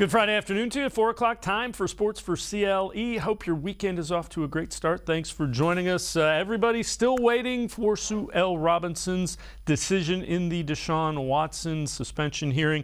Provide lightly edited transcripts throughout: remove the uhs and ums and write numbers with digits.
Good Friday afternoon to you. 4 o'clock time for Sports4CLE. Hope your weekend is off to a great start. Thanks for joining us. Everybody still waiting for Sue L. Robinson's decision in the Deshaun Watson suspension hearing.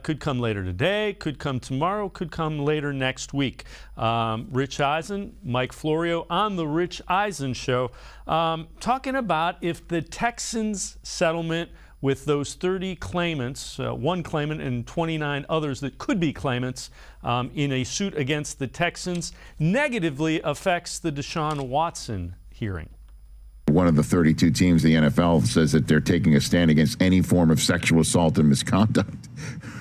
Could come later today, could come tomorrow, could come later next week. Rich Eisen, Mike Florio on the Rich Eisen Show, talking about if the Texans settlement with those 30 claimants, one claimant and 29 others that could be claimants in a suit against the Texans, negatively affects the Deshaun Watson hearing. One of the 32 teams in the NFL says that they're taking a stand against any form of sexual assault and misconduct.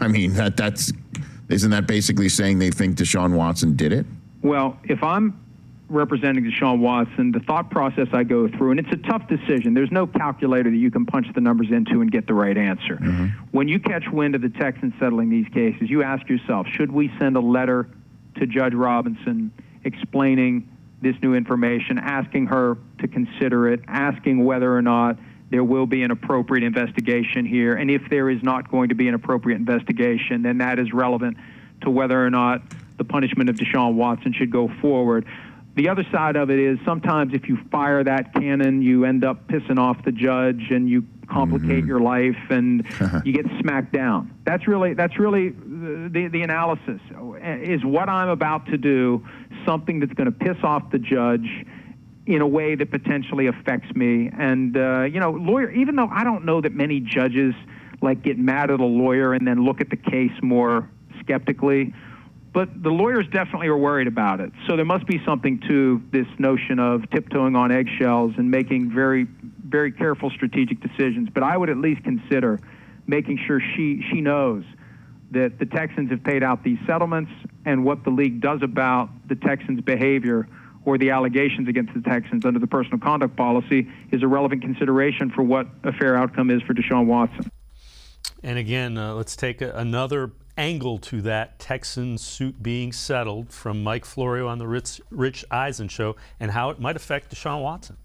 I mean, isn't that basically saying they think Deshaun Watson did it? Well, if I'm representing Deshaun Watson, the thought process I go through, and it's a tough decision. There's no calculator that you can punch the numbers into and get the right answer. Mm-hmm. When you catch wind of the Texans settling these cases, you ask yourself, should we send a letter to Judge Robinson explaining this new information, asking her to consider it, asking whether or not there will be an appropriate investigation here, and if there is not going to be an appropriate investigation, then that is relevant to whether or not the punishment of Deshaun Watson should go forward. The other side of it is sometimes if you fire that cannon, you end up pissing off the judge and you complicate your life and you get smacked down. That's really the analysis. Is what I'm about to do something that's going to piss off the judge in a way that potentially affects me? And, lawyer, even though I don't know that many judges get mad at a lawyer and then look at the case more skeptically, but the lawyers definitely are worried about it. So there must be something to this notion of tiptoeing on eggshells and making very, very careful strategic decisions. But I would at least consider making sure she knows that the Texans have paid out these settlements and what the league does about the Texans' behavior or the allegations against the Texans under the personal conduct policy is a relevant consideration for what a fair outcome is for Deshaun Watson. And again, let's take another angle to that Texans suit being settled from Mike Florio on the Rich Eisen Show and how it might affect Deshaun Watson.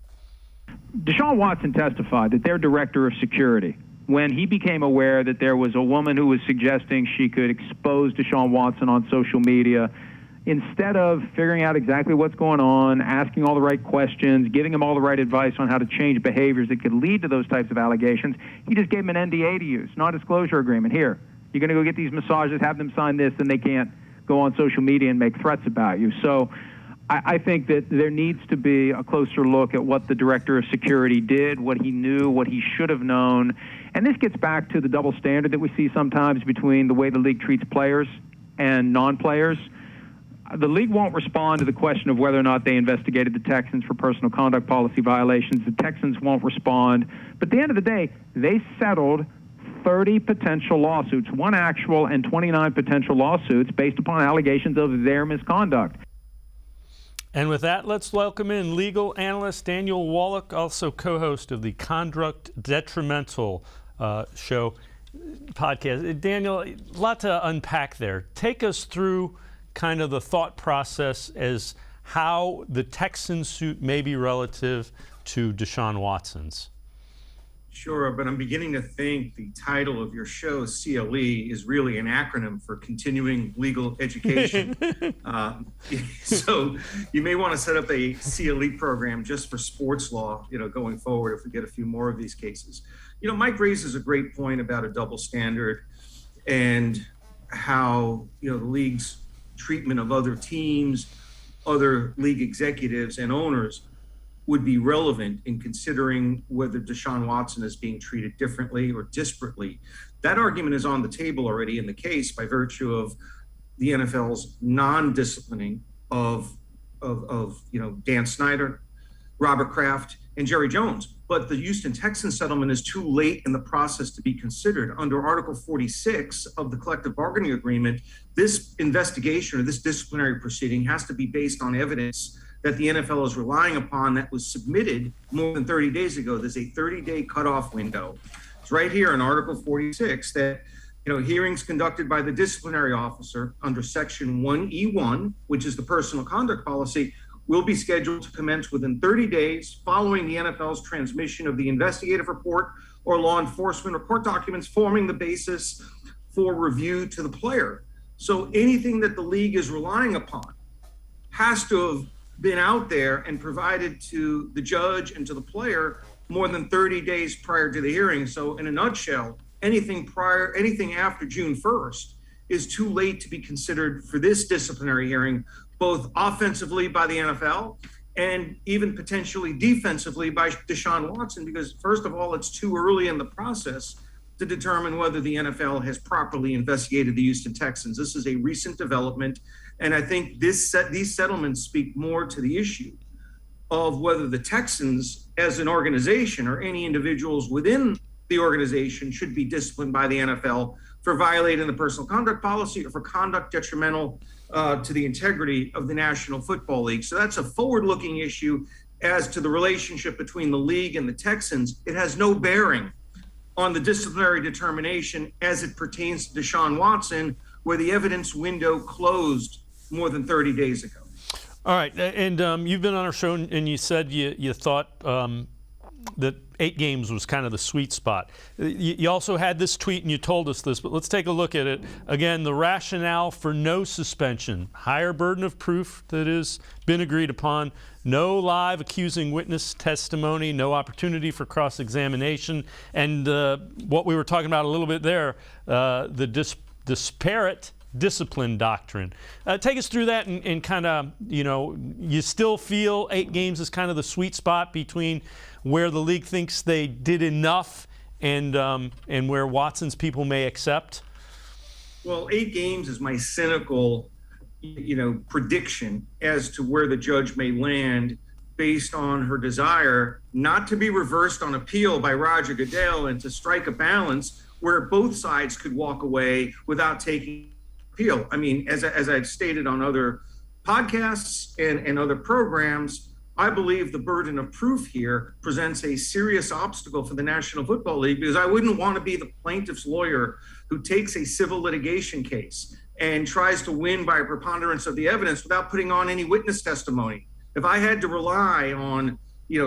Deshaun Watson testified that their director of security, when he became aware that there was a woman who was suggesting she could expose Deshaun Watson on social media, instead of figuring out exactly what's going on, asking all the right questions, giving him all the right advice on how to change behaviors that could lead to those types of allegations, he just gave him an NDA to use, non-disclosure agreement. Here, you're going to go get these massages, have them sign this, and they can't go on social media and make threats about you. So I think that there needs to be a closer look at what the director of security did, what he knew, what he should have known. And this gets back to the double standard that we see sometimes between the way the league treats players and non-players. The league won't respond to the question of whether or not they investigated the Texans for personal conduct policy violations. The Texans won't respond. But at the end of the day, they settled 30 potential lawsuits, one actual and 29 potential lawsuits based upon allegations of their misconduct. And with that, let's welcome in legal analyst Daniel Wallach, also co-host of the Conduct Detrimental Show podcast. Daniel, a lot to unpack there. Take us through kind of the thought process as how the Texans suit may be relative to Deshaun Watson's. Sure, but I'm beginning to think the title of your show, CLE, is really an acronym for continuing legal education. So you may want to set up a CLE program just for sports law, going forward if we get a few more of these cases. Mike raises a great point about a double standard and how, the league's treatment of other teams, other league executives and owners would be relevant in considering whether Deshaun Watson is being treated differently or disparately. That argument is on the table already in the case by virtue of the NFL's non-disciplining of Dan Snyder, Robert Kraft, and Jerry Jones. But the Houston Texans settlement is too late in the process to be considered. Under Article 46 of the collective bargaining agreement, this investigation or this disciplinary proceeding has to be based on evidence that the NFL is relying upon that was submitted more than 30 days ago. There's a 30-day cutoff window. It's right here in Article 46 that, hearings conducted by the disciplinary officer under Section 1E1, which is the personal conduct policy, will be scheduled to commence within 30 days following the NFL's transmission of the investigative report or law enforcement report documents forming the basis for review to the player. So anything that the league is relying upon has to have been out there and provided to the judge and to the player more than 30 days prior to the hearing. So in a nutshell, anything after June 1st is too late to be considered for this disciplinary hearing, both offensively by the NFL and even potentially defensively by Deshaun Watson, because first of all, it's too early in the process to determine whether the NFL has properly investigated the Houston Texans. This is a recent development, and I think these settlements speak more to the issue of whether the Texans as an organization or any individuals within the organization should be disciplined by the NFL for violating the personal conduct policy or for conduct detrimental to the integrity of the National Football League. So that's a forward-looking issue as to the relationship between the league and the Texans. It has no bearing on the disciplinary determination as it pertains to Deshaun Watson, where the evidence window closed more than 30 days ago. All right, and you've been on our show, and you said you thought that 8 games was kind of the sweet spot. You also had this tweet, and you told us this, but let's take a look at it. Again, the rationale for no suspension, higher burden of proof that has been agreed upon, no live accusing witness testimony, no opportunity for cross-examination, and what we were talking about a little bit there, the disparate discipline doctrine. Take us through that and kind of, you still feel 8 games is kind of the sweet spot between where the league thinks they did enough and where Watson's people may accept? Well, 8 games is my cynical, prediction as to where the judge may land based on her desire not to be reversed on appeal by Roger Goodell and to strike a balance where both sides could walk away without taking appeal. I mean, as I've stated on other podcasts and other programs, I believe the burden of proof here presents a serious obstacle for the National Football League, because I wouldn't want to be the plaintiff's lawyer who takes a civil litigation case and tries to win by a preponderance of the evidence without putting on any witness testimony. If I had to rely on,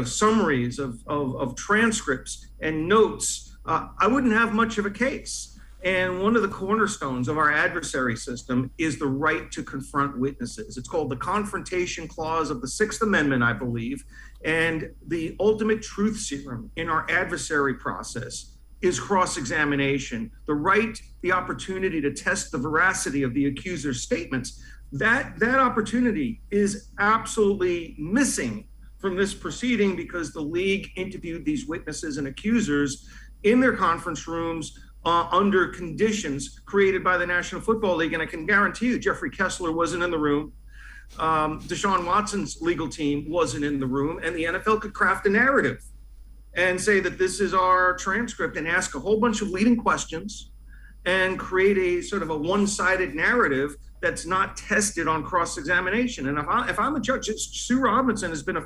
summaries of transcripts and notes, I wouldn't have much of a case. And one of the cornerstones of our adversary system is the right to confront witnesses. It's called the Confrontation Clause of the 6th Amendment, I believe. And the ultimate truth serum in our adversary process is cross-examination, the opportunity to test the veracity of the accuser's statements. That opportunity is absolutely missing from this proceeding because the league interviewed these witnesses and accusers in their conference rooms under conditions created by the National Football League. And I can guarantee you, Jeffrey Kessler wasn't in the room. Deshaun Watson's legal team wasn't in the room. And the NFL could craft a narrative and say that this is our transcript and ask a whole bunch of leading questions and create a sort of a one-sided narrative that's not tested on cross-examination. And if I'm a judge, Sue Robinson has been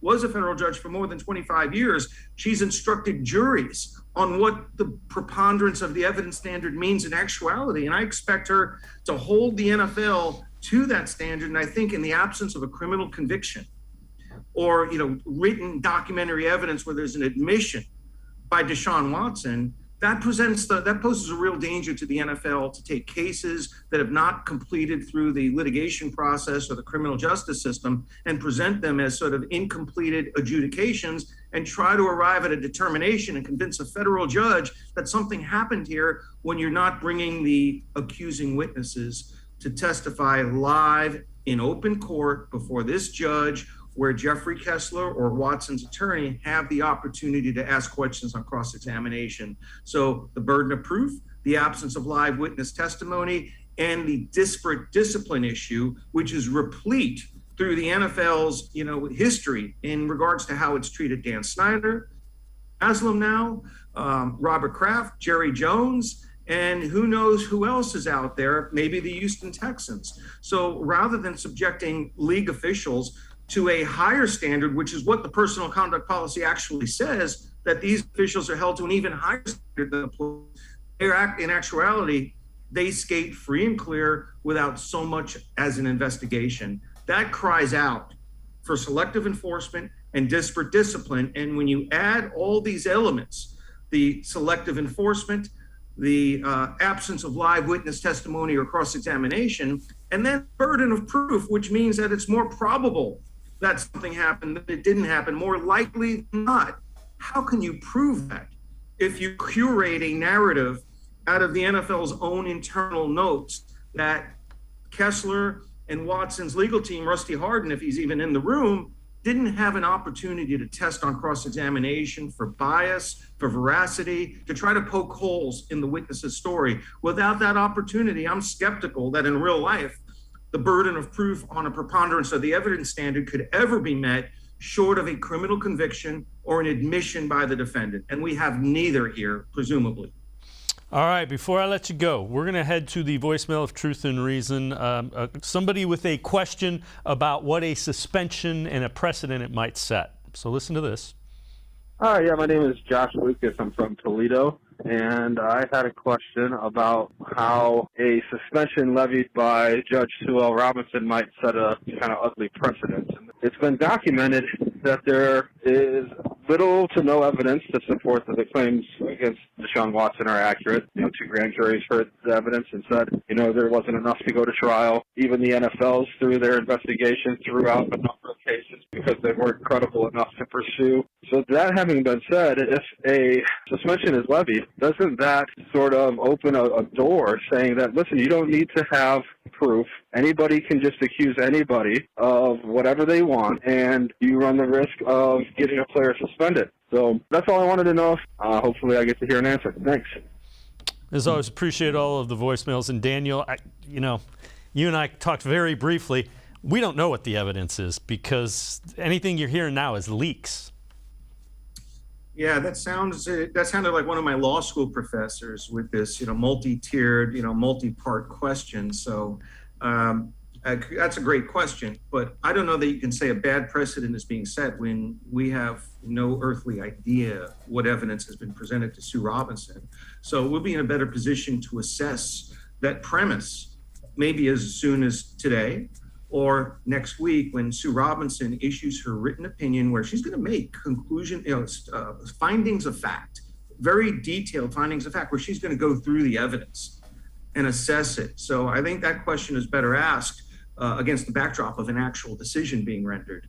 was a federal judge for more than 25 years. She's instructed juries on what the preponderance of the evidence standard means in actuality. And I expect her to hold the NFL to that standard. And I think in the absence of a criminal conviction or, written documentary evidence where there's an admission by Deshaun Watson, that poses a real danger to the NFL to take cases that have not completed through the litigation process or the criminal justice system and present them as sort of incompleted adjudications and try to arrive at a determination and convince a federal judge that something happened here when you're not bringing the accusing witnesses to testify live in open court before this judge, where Jeffrey Kessler or Watson's attorney have the opportunity to ask questions on cross-examination. So the burden of proof, the absence of live witness testimony, and the disparate discipline issue, which is replete through the NFL's history in regards to how it's treated Dan Snyder, Haslam now, Robert Kraft, Jerry Jones, and who knows who else is out there, maybe the Houston Texans. So rather than subjecting league officials to a higher standard, which is what the personal conduct policy actually says, that these officials are held to an even higher standard than the players. In actuality, they skate free and clear without so much as an investigation. That cries out for selective enforcement and disparate discipline. And when you add all these elements, the selective enforcement, the absence of live witness testimony or cross-examination, and then burden of proof, which means that it's more probable that something happened than it didn't happen, more likely than not. How can you prove that if you curate a narrative out of the NFL's own internal notes that Kessler and Watson's legal team, Rusty Hardin, if he's even in the room, didn't have an opportunity to test on cross-examination for bias, for veracity, to try to poke holes in the witness's story. Without that opportunity, I'm skeptical that in real life, the burden of proof on a preponderance of the evidence standard could ever be met short of a criminal conviction or an admission by the defendant. And we have neither here, presumably. All right, before I let you go, we're going to head to the voicemail of Truth and Reason. Somebody with a question about what a suspension and a precedent it might set. So listen to this. Yeah, my name is Josh Lucas. I'm from Toledo, and I had a question about how a suspension levied by Judge Sue L. Robinson might set a kind of ugly precedent. It's been documented that there is little to no evidence to support that the claims against Deshaun Watson are accurate. Two grand juries heard the evidence and said, there wasn't enough to go to trial. Even the NFLs, through their investigation, threw out a number of cases because they weren't credible enough to pursue. So that having been said, if a suspension is levied, doesn't that sort of open a door saying that, listen, you don't need to have proof. Anybody can just accuse anybody of whatever they want, and you run the risk of getting a player suspended. So that's all I wanted to know. Hopefully I get to hear an answer. Thanks. As always, appreciate all of the voicemails. And Daniel, you and I talked very briefly. We don't know what the evidence is because anything you're hearing now is leaks. Yeah, that sounded like one of my law school professors with this, multi-tiered, multi-part question. So that's a great question, but I don't know that you can say a bad precedent is being set when we have no earthly idea what evidence has been presented to Sue Robinson. So we'll be in a better position to assess that premise maybe as soon as today or next week when Sue Robinson issues her written opinion where she's going to make findings of fact, very detailed findings of fact, where she's going to go through the evidence and assess it. So I think that question is better asked against the backdrop of an actual decision being rendered.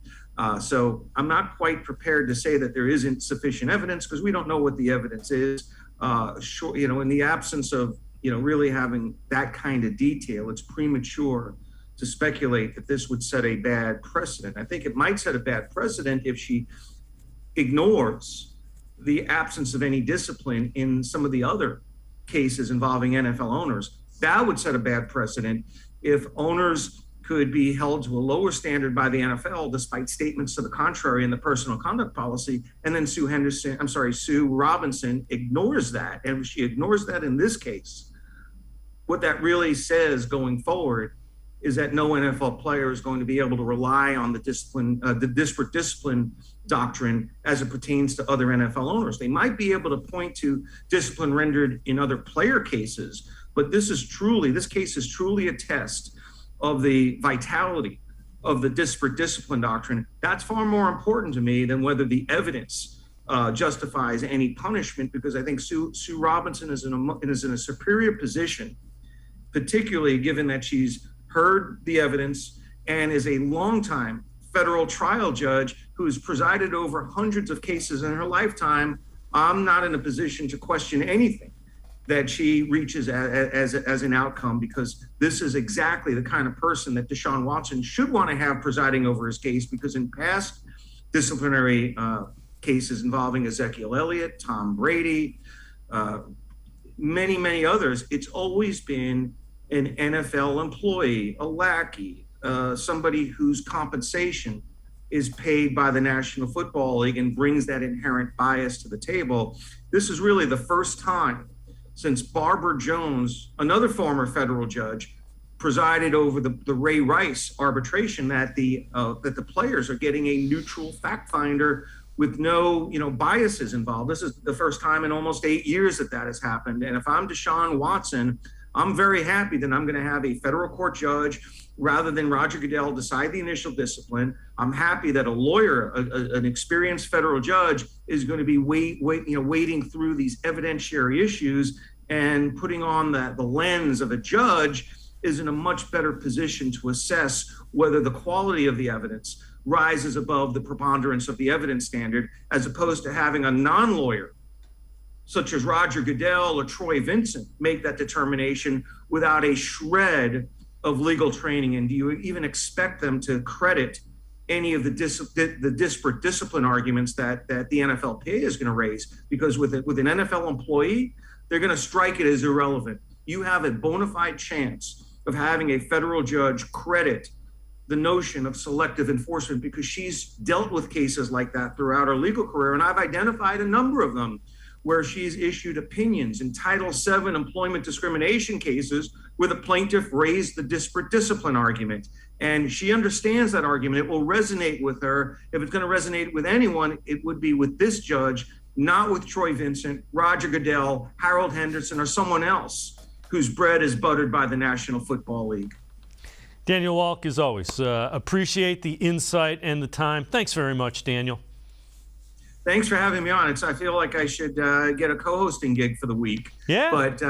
So I'm not quite prepared to say that there isn't sufficient evidence because we don't know what the evidence is. In the absence of really having that kind of detail, it's premature to speculate that this would set a bad precedent. I think it might set a bad precedent if she ignores the absence of any discipline in some of the other cases involving NFL owners. That would set a bad precedent if owners could be held to a lower standard by the NFL despite statements to the contrary in the personal conduct policy, and then Sue Robinson ignores that. And if she ignores that in this case, what that really says going forward is that no NFL player is going to be able to rely on the disparate discipline doctrine as it pertains to other NFL owners. They might be able to point to discipline rendered in other player cases, but this case is truly a test of the vitality of the disparate discipline doctrine. That's far more important to me than whether the evidence justifies any punishment, because I think Sue Robinson is in a superior position, particularly given that she's heard the evidence and is a longtime federal trial judge who has presided over hundreds of cases in her lifetime. I'm not in a position to question anything that she reaches as an outcome, because this is exactly the kind of person that Deshaun Watson should want to have presiding over his case, because in past disciplinary cases involving Ezekiel Elliott, Tom Brady, many, many others, it's always been an NFL employee, a lackey, somebody whose compensation is paid by the National Football League and brings that inherent bias to the table. This is really the first time since Barbara Jones, another former federal judge, presided over the Ray Rice arbitration, that the players are getting a neutral fact finder with no biases involved. This is the first time in almost 8 years that has happened. And if I'm Deshaun Watson, I'm very happy that I'm going to have a federal court judge rather than Roger Goodell decide the initial discipline. I'm happy that a lawyer, an experienced federal judge, is going to be wading through these evidentiary issues and putting on the lens of a judge is in a much better position to assess whether the quality of the evidence rises above the preponderance of the evidence standard, as opposed to having a non-lawyer such as Roger Goodell or Troy Vincent make that determination without a shred of legal training. And do you even expect them to credit any of the disparate discipline arguments that the NFLPA is going to raise? Because with an NFL employee, they're going to strike it as irrelevant. You have a bona fide chance of having a federal judge credit the notion of selective enforcement, because she's dealt with cases like that throughout her legal career. And I've identified a number of them where she's issued opinions in Title VII employment discrimination cases where the plaintiff raised the disparate discipline argument. And she understands that argument. It will resonate with her. If it's going to resonate with anyone, it would be with this judge, not with Troy Vincent, Roger Goodell, Harold Henderson, or someone else whose bread is buttered by the National Football League. Daniel Wallach, as always, appreciate the insight and the time. Thanks very much, Daniel. Thanks for having me on. I feel like I should get a co-hosting gig for the week. Yeah. But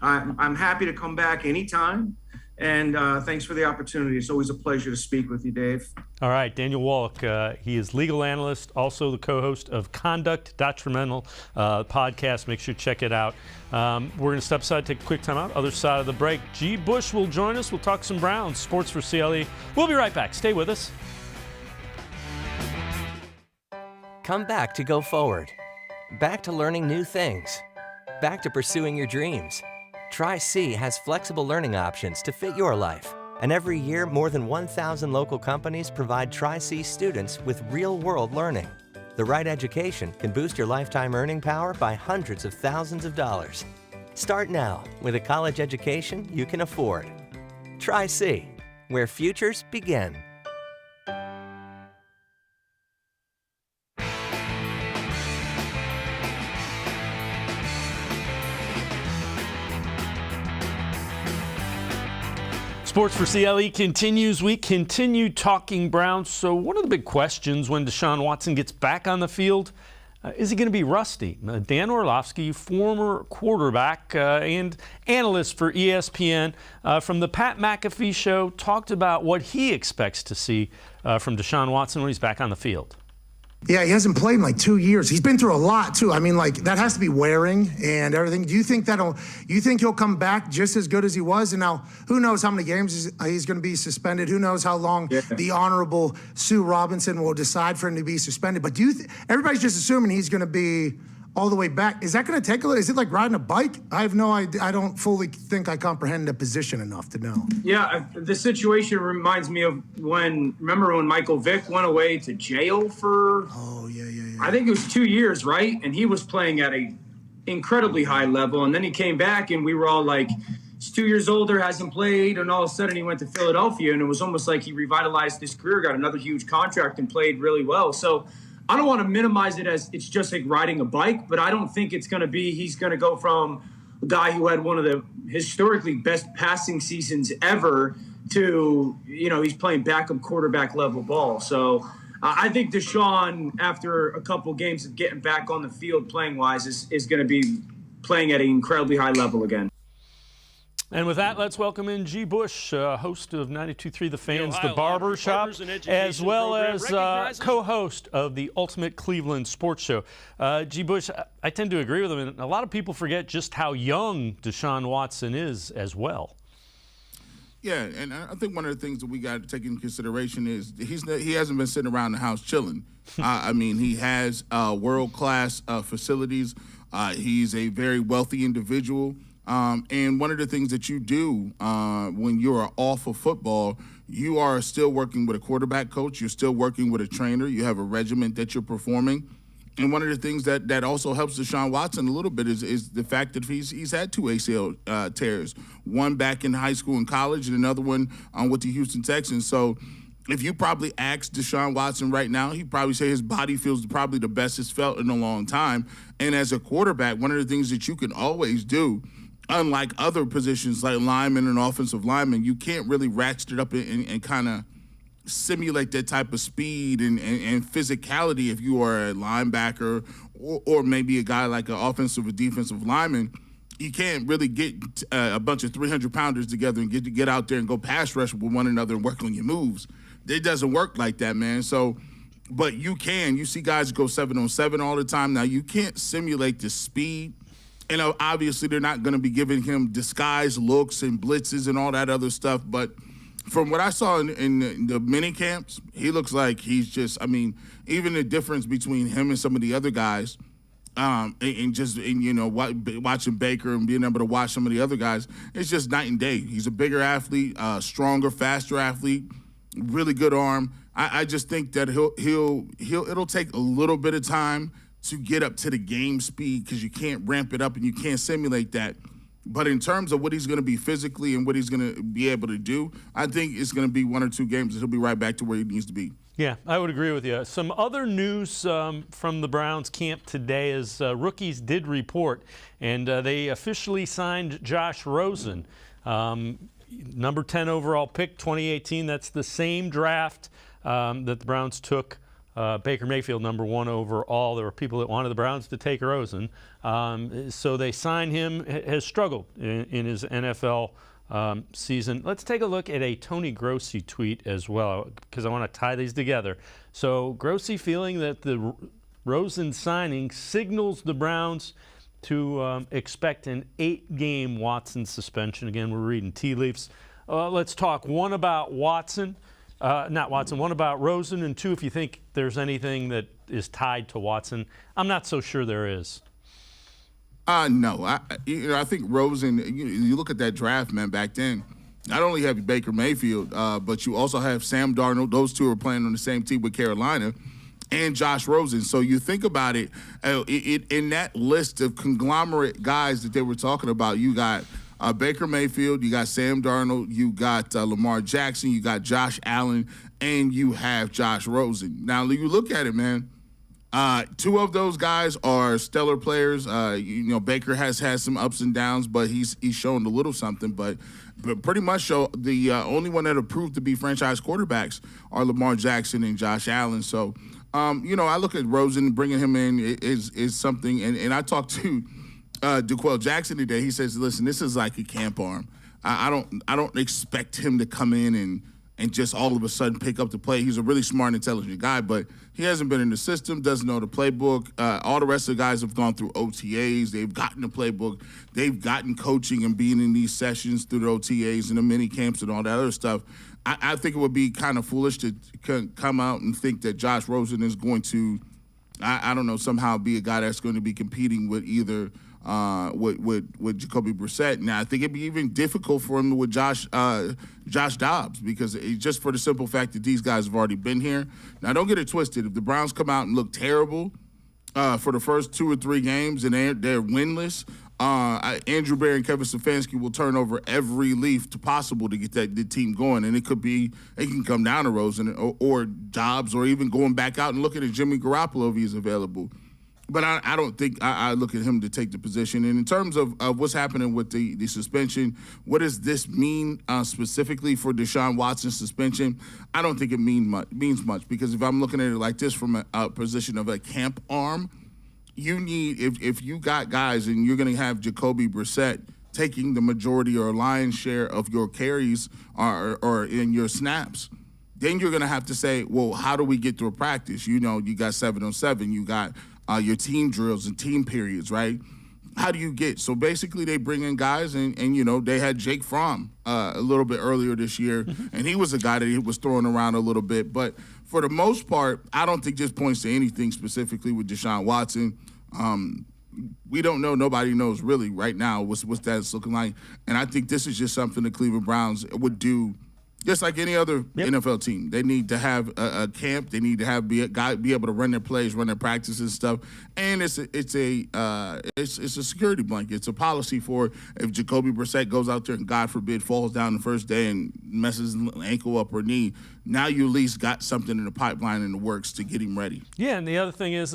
I'm happy to come back anytime. And thanks for the opportunity. It's always a pleasure to speak with you, Dave. All right, Daniel Wallach. He is legal analyst, also the co-host of Conduct Detrimental podcast. Make sure to check it out. We're going to step aside, take a quick time out. Other side of the break, G. Bush will join us. We'll talk some Browns, Sports for CLE. We'll be right back. Stay with us. Come back to go forward. Back to learning new things. Back to pursuing your dreams. Tri-C has flexible learning options to fit your life. And every year, more than 1,000 local companies provide Tri-C students with real-world learning. The right education can boost your lifetime earning power by hundreds of thousands of dollars. Start now with a college education you can afford. Tri-C, where futures begin. Sports for CLE continues. We continue talking Browns. So one of the big questions when Deshaun Watson gets back on the field, is he going to be rusty? Dan Orlovsky, former quarterback and analyst for ESPN from the Pat McAfee Show, talked about what he expects to see from Deshaun Watson when he's back on the field. Yeah, he hasn't played in like 2 years. He's been through a lot too. I mean, like that has to be wearing and everything. Do you think he'll come back just as good as he was? And now, who knows how many games he's going to be suspended? Who knows how long the Honorable Sue Robinson will decide for him to be suspended? But everybody's just assuming he's going to be all the way back. Is that going to take a little? Is it like riding a bike? I have no idea. I don't fully think I comprehend the position enough to know. Yeah, the situation reminds me of remember when Michael Vick went away to jail for, I think it was 2 years, right? And he was playing at a incredibly high level. And then he came back and we were all like, he's 2 years older, hasn't played. And all of a sudden he went to Philadelphia and it was almost like he revitalized his career, got another huge contract and played really well. So I don't want to minimize it as it's just like riding a bike, but I don't think it's going to be he's going to go from a guy who had one of the historically best passing seasons ever to, he's playing backup quarterback level ball. So I think Deshaun, after a couple games of getting back on the field playing wise, is going to be playing at an incredibly high level again. And with that, let's welcome in G. Bush, host of 92.3 The Fans, The Barber Shop, as well as co-host of the Ultimate Cleveland Sports Show. G. Bush, I tend to agree with him, and a lot of people forget just how young Deshaun Watson is as well. Yeah, and I think one of the things that we got to take into consideration is he hasn't been sitting around the house chilling. I mean, he has world-class facilities. He's a very wealthy individual. And one of the things that you do when you are off of football, you are still working with a quarterback coach. You're still working with a trainer. You have a regiment that you're performing. And one of the things that also helps Deshaun Watson a little bit is the fact that he's had 2 ACL tears, one back in high school and college and another one with the Houston Texans. So if you probably ask Deshaun Watson right now, he'd probably say his body feels probably the best it's felt in a long time. And as a quarterback, one of the things that you can always do, unlike other positions like lineman and offensive lineman, you can't really ratchet it up and kind of simulate that type of speed and physicality if you are a linebacker or maybe a guy like an offensive or defensive lineman. you can't really get a bunch of 300-pounders together and get out there and go pass rush with one another and work on your moves. It doesn't work like that, man. So, but you can. You see guys go 7-on-7 all the time. Now, you can't simulate the speed. And obviously, they're not going to be giving him disguised looks and blitzes and all that other stuff. But from what I saw in the mini camps, he looks like he's just, I mean, even the difference between him and some of the other guys, watching Baker and being able to watch some of the other guys, it's just night and day. He's a bigger athlete, stronger, faster athlete, really good arm. I just think that it'll take a little bit of time to get up to the game speed because you can't ramp it up and you can't simulate that. But in terms of what he's going to be physically and what he's going to be able to do, I think it's going to be 1 or 2 games and he'll be right back to where he needs to be. Yeah, I would agree with you. Some other news from the Browns camp today is rookies did report, and they officially signed Josh Rosen, number 10 overall pick, 2018. That's the same draft that the Browns took Baker Mayfield, number 1 overall. There were people that wanted the Browns to take Rosen. So they signed him, has struggled in his NFL season. Let's take a look at a Tony Gurzi tweet as well, because I want to tie these together. So Gurzi feeling that the Rosen signing signals the Browns to expect an 8-game Watson suspension. Again, we're reading tea leaves. Let's talk one about Watson. One about Rosen, and 2, if you think there's anything that is tied to Watson. I'm not so sure there is. No. I think Rosen, you look at that draft, man, back then, not only have you Baker Mayfield, but you also have Sam Darnold. Those 2 are playing on the same team with Carolina, and Josh Rosen. So you think about it, in that list of conglomerate guys that they were talking about, you got Baker Mayfield, you got Sam Darnold, you got Lamar Jackson, you got Josh Allen, and you have Josh Rosen. Now, you look at it, man, 2 of those guys are stellar players. Baker has had some ups and downs, but he's shown a little something. But pretty much the only one that have proved to be franchise quarterbacks are Lamar Jackson and Josh Allen. So, I look at Rosen, bringing him in is something. And I talked to DeQuell Jackson today. He says, listen, this is like a camp arm. I don't expect him to come in and just all of a sudden pick up the play. He's a really smart, intelligent guy, but he hasn't been in the system, doesn't know the playbook. All the rest of the guys have gone through OTAs. They've gotten the playbook. They've gotten coaching and being in these sessions through the OTAs and the mini camps and all that other stuff. I think it would be kind of foolish to come out and think that Josh Rosen is going to, somehow be a guy that's going to be competing with either with Jacoby Brissett. Now, I think it'd be even difficult for him with Josh Dobbs, because just for the simple fact that these guys have already been here. Now, don't get it twisted. If the Browns come out and look terrible for the first 2 or 3 games and they're winless, Andrew Berry and Kevin Stefanski will turn over every leaf possible to get the team going, and it can come down to Rosen or Dobbs, or even going back out and looking at Jimmy Garoppolo if he's available. But I don't think I look at him to take the position. And in terms of what's happening with the suspension, what does this mean specifically for Deshaun Watson's suspension? I don't think it means much, because if I'm looking at it like this from a position of a camp arm, you need, if you got guys and you're going to have Jacoby Brissett taking the majority or lion's share of your carries or in your snaps, then you're going to have to say, well, how do we get through a practice? You got 7-on-7, you got your team drills and team periods, right? How do you get? So basically they bring in guys and they had Jake Fromm a little bit earlier this year, and he was a guy that he was throwing around a little bit. But for the most part, I don't think this points to anything specifically with Deshaun Watson. We don't know. Nobody knows really right now what's that's looking like. And I think this is just something the Cleveland Browns would do just like any other NFL team. They need to have a camp. They need to be able to run their plays, run their practices and stuff. And it's a security blanket. It's a policy for if Jacoby Brissett goes out there and, God forbid, falls down the first day and messes his ankle up or knee, now you at least got something in the pipeline in the works to get him ready. Yeah, and the other thing is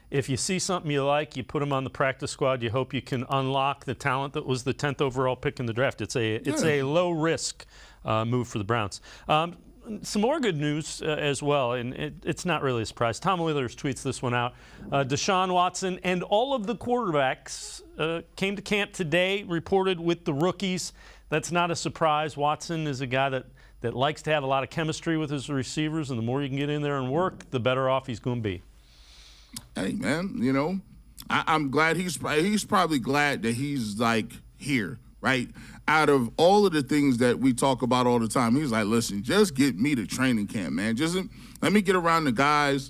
if you see something you like, you put them on the practice squad. You hope you can unlock the talent that was the 10th overall pick in the draft. It's a low risk move for the Browns. some more good news as well, and it's not really a surprise. Tom Wheelers tweets this one out. Deshaun Watson and all of the quarterbacks came to camp today, reported with the rookies. That's not a surprise. Watson is a guy that likes to have a lot of chemistry with his receivers, and the more you can get in there and work, the better off he's going to be. Hey, man, you know, I'm glad he's probably glad that he's, like, here, right? Out of all of the things that we talk about all the time, he's like, listen, just get me to training camp, man. Just let me get around the guys.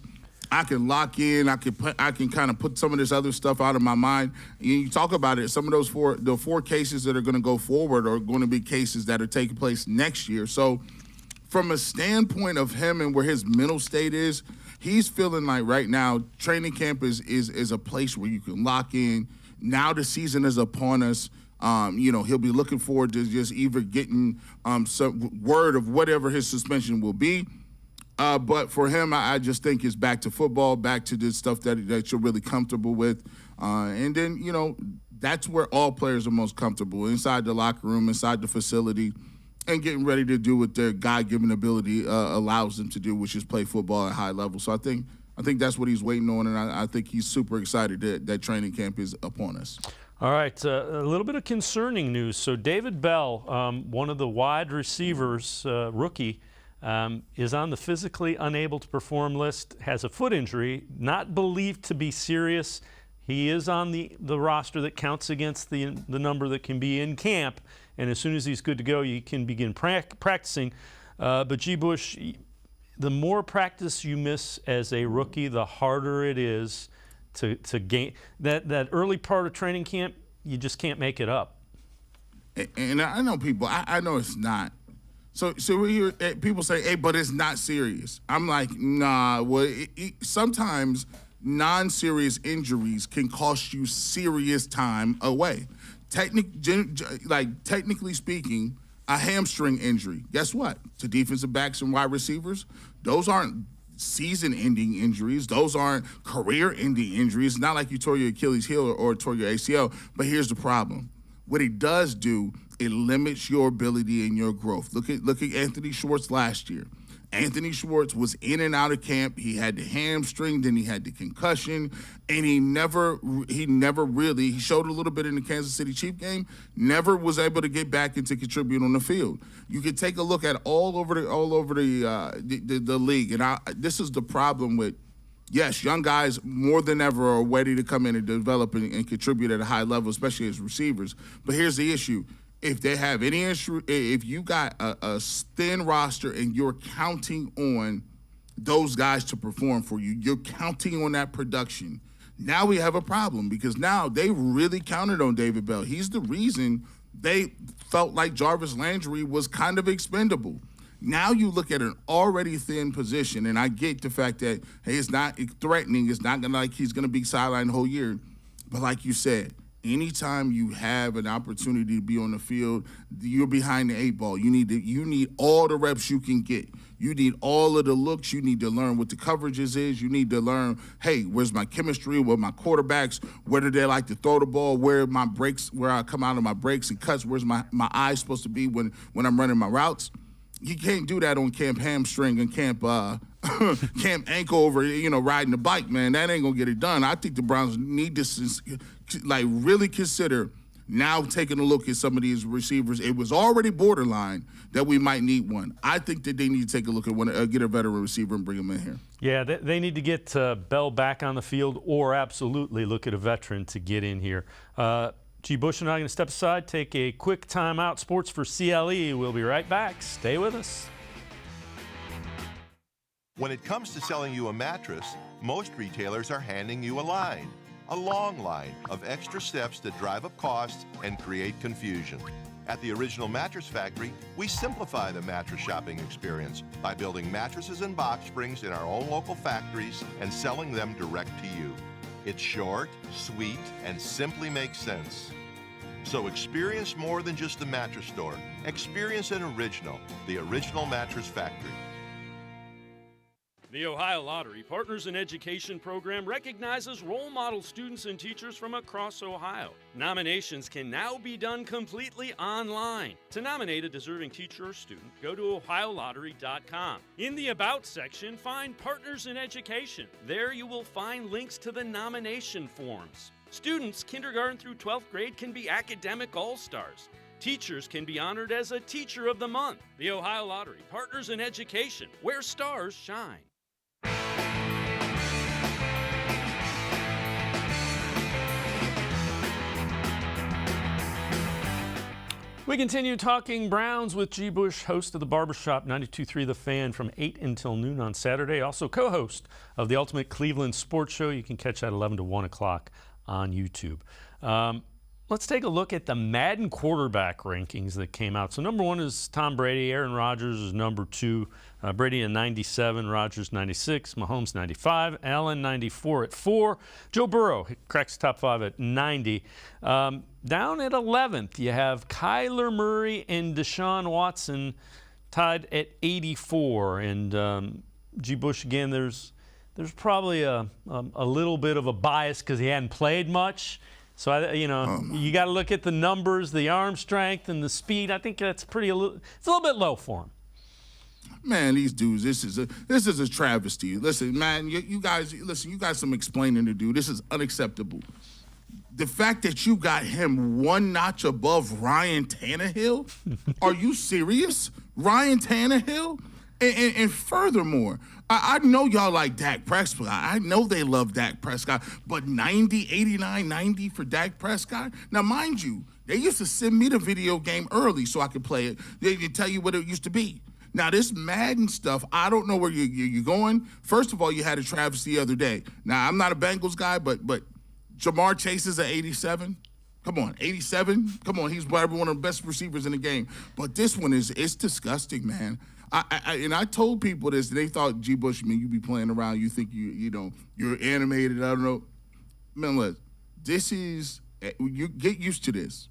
I can lock in. I can kind of put some of this other stuff out of my mind. You talk about it. Some of those four cases that are going to go forward are going to be cases that are taking place next year. So from a standpoint of him and where his mental state is, he's feeling like right now training camp is a place where you can lock in. Now the season is upon us. You know, he'll be looking forward to just either getting some word of whatever his suspension will be. But for him, I just think it's back to football, back to the stuff that you're really comfortable with. And then, you know, that's where all players are most comfortable, inside the locker room, inside the facility, and getting ready to do what their God-given ability allows them to do, which is play football at high level. So I think that's what he's waiting on, and I think he's super excited that training camp is upon us. All right, a little bit of concerning news. So David Bell, one of the wide receivers, rookie, is on the physically unable to perform list, has a foot injury, not believed to be serious. He is on the roster that counts against the number that can be in camp, and as soon as he's good to go, you can begin practicing. But G. Bush, the more practice you miss as a rookie, the harder it is to gain that early part of training camp. You just can't make it up. And I know people. I know it's not. So we hear people say, "Hey, but it's not serious." I'm like, nah. Well, sometimes non-serious injuries can cost you serious time away. Technically speaking, a hamstring injury. Guess what? To defensive backs and wide receivers, those aren't season-ending injuries. Those aren't career-ending injuries. It's not like you tore your Achilles heel or tore your ACL. But here's the problem. What it does do, it limits your ability and your growth. Look at Anthony Schwartz last year. Anthony Schwartz was in and out of camp. He had the hamstring, then he had the concussion, and he showed a little bit in the Kansas City Chiefs game, never was able to get back and to contribute on the field. You can take a look at all over the league, and this is the problem with, yes, young guys more than ever are ready to come in and develop and contribute at a high level, especially as receivers. But here's the issue. If they have any issue, if you got a thin roster and you're counting on those guys to perform for you, you're counting on that production. Now we have a problem because now they really counted on David Bell. He's the reason they felt like Jarvis Landry was kind of expendable. Now you look at an already thin position, and I get the fact that, hey, it's not threatening. It's not gonna like he's going to be sidelined the whole year. But like you said, anytime you have an opportunity to be on the field, you're behind the 8 ball. You need all the reps you can get. You need all of the looks. You need to learn what the coverages is. You need to learn, hey, where's my chemistry with my quarterbacks? Where do they like to throw the ball? Where are my breaks? Where I come out of my breaks and cuts? Where's my eye supposed to be when I'm running my routes? You can't do that on camp hamstring and camp ankle over, riding the bike, man. That ain't gonna get it done. I think the Browns need to really consider now taking a look at some of these receivers. It was already borderline that we might need one. I think that they need to take a look at one, get a veteran receiver and bring him in here. Yeah, they need to get Bell back on the field, or absolutely look at a veteran to get in here. G. Bush and I are going to step aside, take a quick timeout. Sports for CLE. We'll be right back. Stay with us. When it comes to selling you a mattress, most retailers are handing you a line, a long line of extra steps that drive up costs and create confusion. At the Original Mattress Factory, we simplify the mattress shopping experience by building mattresses and box springs in our own local factories and selling them direct to you. It's short, sweet, and simply makes sense. So experience more than just a mattress store. Experience an original, the Original Mattress Factory. The Ohio Lottery Partners in Education program recognizes role model students and teachers from across Ohio. Nominations can now be done completely online. To nominate a deserving teacher or student, go to ohiolottery.com. In the About section, find Partners in Education. There you will find links to the nomination forms. Students, kindergarten through 12th grade, can be academic all-stars. Teachers can be honored as a Teacher of the Month. The Ohio Lottery Partners in Education, where stars shine. We continue talking Browns with G. Bush, host of the Barbershop 92.3 The Fan from 8 until noon on Saturday. Also co-host of the Ultimate Cleveland Sports Show. You can catch that 11 to 1 o'clock on YouTube. Let's take a look at the Madden quarterback rankings that came out. So number 1 is Tom Brady. Aaron Rodgers is number 2. Brady at 97, Rodgers 96, Mahomes 95, Allen 94 at 4. Joe Burrow cracks top 5 at 90. Down at 11th, you have Kyler Murray and Deshaun Watson tied at 84. And G. Bush, again, there's probably a little bit of a bias because he hadn't played much. So, you got to look at the numbers, the arm strength, and the speed. I think that's it's a little bit low for him. Man, these dudes, this is a travesty. Listen, man, you guys got some explaining to do. This is unacceptable. The fact that you got him one notch above Ryan Tannehill, are you serious? Ryan Tannehill? And furthermore, I know y'all like Dak Prescott. I know they love Dak Prescott, but 90, 89, 90 for Dak Prescott? Now, mind you, they used to send me the video game early so I could play it. They tell you what it used to be. Now, this Madden stuff, I don't know where you're going. First of all, you had a travesty the other day. Now, I'm not a Bengals guy, but Jamar Chase is at 87. Come on, 87? Come on, he's probably one of the best receivers in the game. But this one it's disgusting, man. I told people this, and they thought, G. Bush, man, you be playing around. You think you're animated. I don't know. Man, look, you get used to this.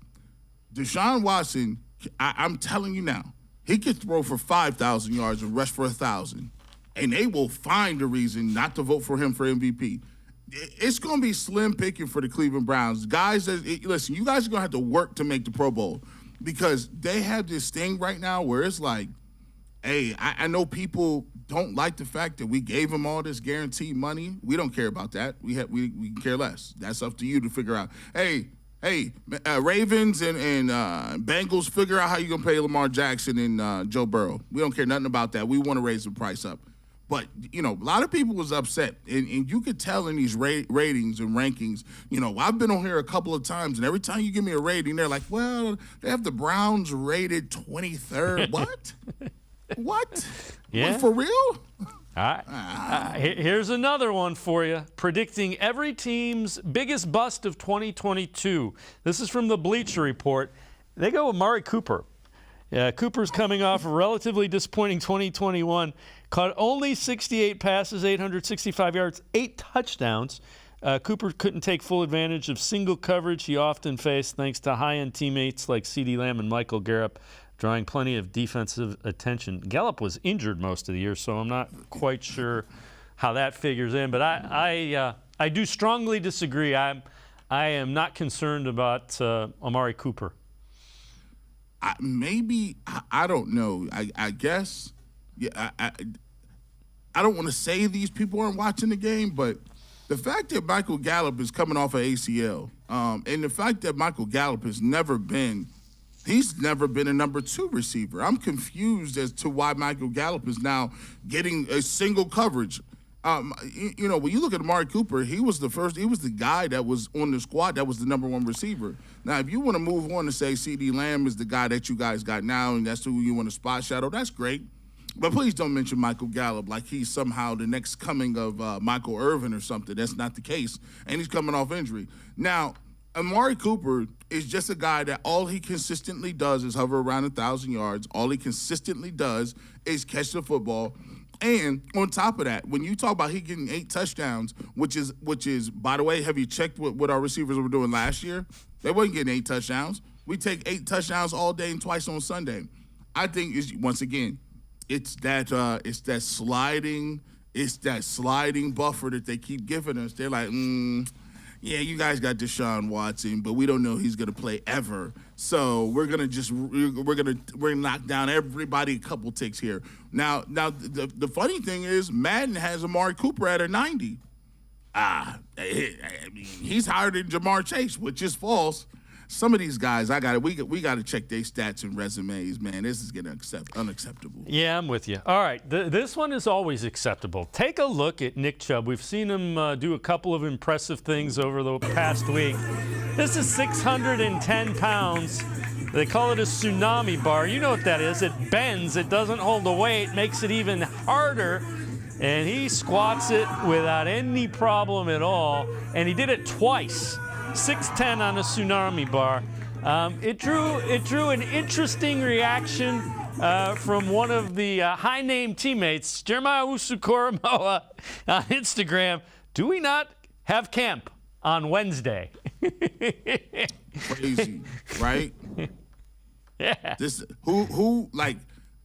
Deshaun Watson, I'm telling you now, he could throw for 5,000 yards and rush for 1,000, and they will find a reason not to vote for him for MVP. It's going to be slim picking for the Cleveland Browns. Guys, listen, you guys are going to have to work to make the Pro Bowl because they have this thing right now where it's like, hey, I know people don't like the fact that we gave them all this guaranteed money. We don't care about that. We can care less. That's up to you to figure out. Hey, Ravens and Bengals, figure out how you're going to pay Lamar Jackson and Joe Burrow. We don't care nothing about that. We want to raise the price up. But, a lot of people was upset. And you could tell in these ratings and rankings, I've been on here a couple of times, and every time you give me a rating, they're like, well, they have the Browns rated 23rd. What? What? Yeah. What, for real? Here's another one for you. Predicting every team's biggest bust of 2022. This is from the Bleacher Report. They go with Amari Cooper. Cooper's coming off a relatively disappointing 2021. Caught only 68 passes, 865 yards, 8 touchdowns. Cooper couldn't take full advantage of single coverage he often faced thanks to high-end teammates like CeeDee Lamb and Michael Garrett, drawing plenty of defensive attention. Gallup was injured most of the year, so I'm not quite sure how that figures in. But I do strongly disagree. I am not concerned about Amari Cooper. I don't know. I guess. Yeah. I don't want to say these people aren't watching the game, but the fact that Michael Gallup is coming off of ACL, and the fact that Michael Gallup has never been a number 2 receiver. I'm confused as to why Michael Gallup is now getting a single coverage. When you look at Amari Cooper, he was the guy that was on the squad that was the number 1 receiver. Now, if you want to move on to say CeeDee Lamb is the guy that you guys got now and that's who you want to spot shadow, that's great. But please don't mention Michael Gallup like he's somehow the next coming of Michael Irvin or something. That's not the case. And he's coming off injury. Now, Amari Cooper is just a guy that all he consistently does is hover around 1,000 yards. All he consistently does is catch the football. And on top of that, when you talk about he getting 8 touchdowns, which is, by the way, have you checked what our receivers were doing last year? They wasn't getting 8 touchdowns. We take 8 touchdowns all day and twice on Sunday. I think once again, it's that sliding it's that sliding buffer that they keep giving us. They're like, yeah, you guys got Deshaun Watson, but we don't know he's going to play ever. So we're gonna knock down everybody a couple ticks here. Now the funny thing is Madden has Amari Cooper at a 90. I mean, he's higher than Jamar Chase, which is false. Some of these guys, we got to check their stats and resumes, man. This is getting unacceptable. Yeah, I'm with you. All right, this one is always acceptable. Take a look at Nick Chubb. We've seen him do a couple of impressive things over the past week. This is 610 pounds. They call it a tsunami bar. You know what that is. It bends. It doesn't hold the weight. Makes it even harder. And he squats it without any problem at all. And he did it twice. 6'10" on a tsunami bar. It drew an interesting reaction from one of the high-name teammates, Jeremiah Usu-Koromoa, on Instagram. Do we not have camp on Wednesday? Crazy, right? Yeah. This who like.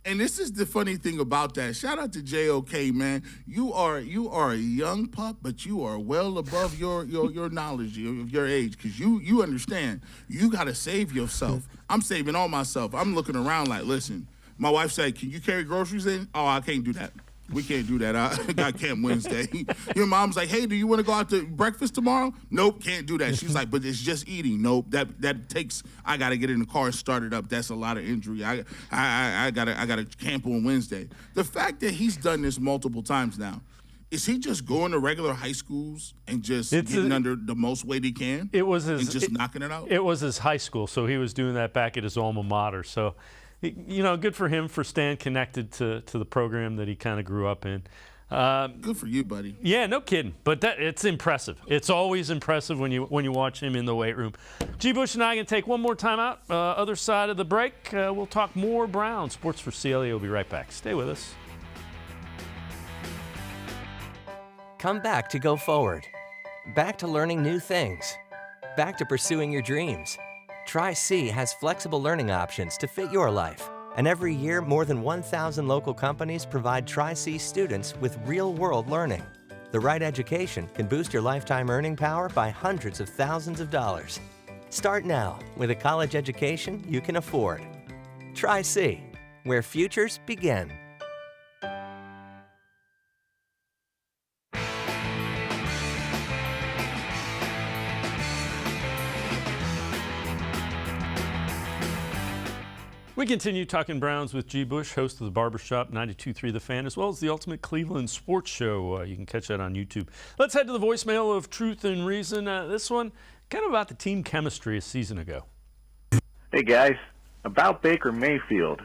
And this is the funny thing about that. Shout out to JOK, man. You are a young pup, but you are well above your knowledge of your age, because you understand. You got to save yourself. I'm saving all myself. I'm looking around like, listen, my wife said, can you carry groceries in? Oh, I can't do that. We can't do that. I got camp Wednesday. Your mom's like, hey, do you want to go out to breakfast tomorrow? Nope, can't do that. She's like, but it's just eating. Nope, that takes. I got to get in the car and start it up. That's a lot of injury. I gotta camp on Wednesday. The fact that he's done this multiple times now, is he just going to regular high schools and just getting under the most weight he can? It was his, and just knocking it out. It was his high school, so he was doing that back at his alma mater. So, you know, good for him for staying connected to the program that he kind of grew up in. Good for you, buddy. Yeah, no kidding. But it's impressive. It's always impressive when you watch him in the weight room. G. Bush and I are going to take one more time out. Other side of the break, we'll talk more Browns. Sports for CLE. We'll be right back. Stay with us. Come back to go forward. Back to learning new things. Back to pursuing your dreams. Tri-C has flexible learning options to fit your life. And every year, more than 1,000 local companies provide Tri-C students with real-world learning. The right education can boost your lifetime earning power by hundreds of thousands of dollars. Start now with a college education you can afford. Tri-C, where futures begin. We continue talking Browns with G. Bush, host of the Barbershop 92.3 The Fan, as well as the Ultimate Cleveland Sports Show. You can catch that on YouTube. Let's head to the voicemail of Truth and Reason. This one, kind of about the team chemistry a season ago. Hey, guys. About Baker Mayfield.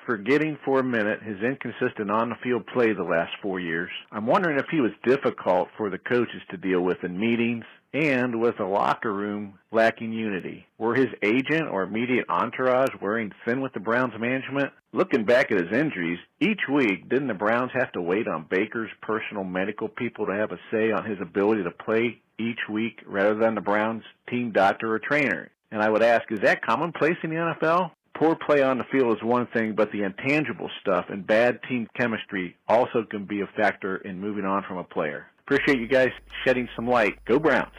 Forgetting for a minute his inconsistent on-the-field play the last 4 years, I'm wondering if he was difficult for the coaches to deal with in meetings and with a locker room lacking unity. Were his agent or immediate entourage wearing thin with the Browns management? Looking back at his injuries, each week, didn't the Browns have to wait on Baker's personal medical people to have a say on his ability to play each week rather than the Browns' team doctor or trainer? And I would ask, is that commonplace in the NFL? Poor play on the field is one thing, but the intangible stuff and bad team chemistry also can be a factor in moving on from a player. Appreciate you guys shedding some light. Go Browns.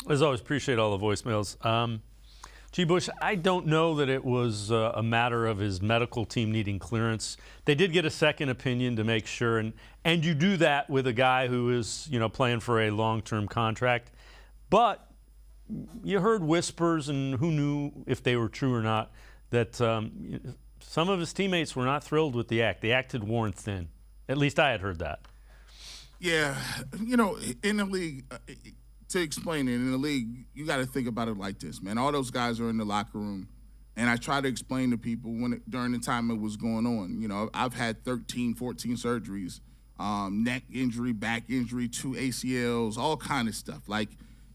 As always, appreciate all the voicemails. G. Bush, I don't know that it was a matter of his medical team needing clearance. They did get a second opinion to make sure, and you do that with a guy who is, you know, playing for a long-term contract. But you heard whispers, and who knew if they were true or not, that some of his teammates were not thrilled with the act. The act had worn thin. At least I had heard that. Yeah, you know, in the league, to explain it, in the league, you got to think about it like this, man. All those guys are in the locker room, and I try to explain to people during the time it was going on. You know, I've had 13, 14 surgeries, neck injury, back injury, 2 ACLs, all kind of stuff. Like,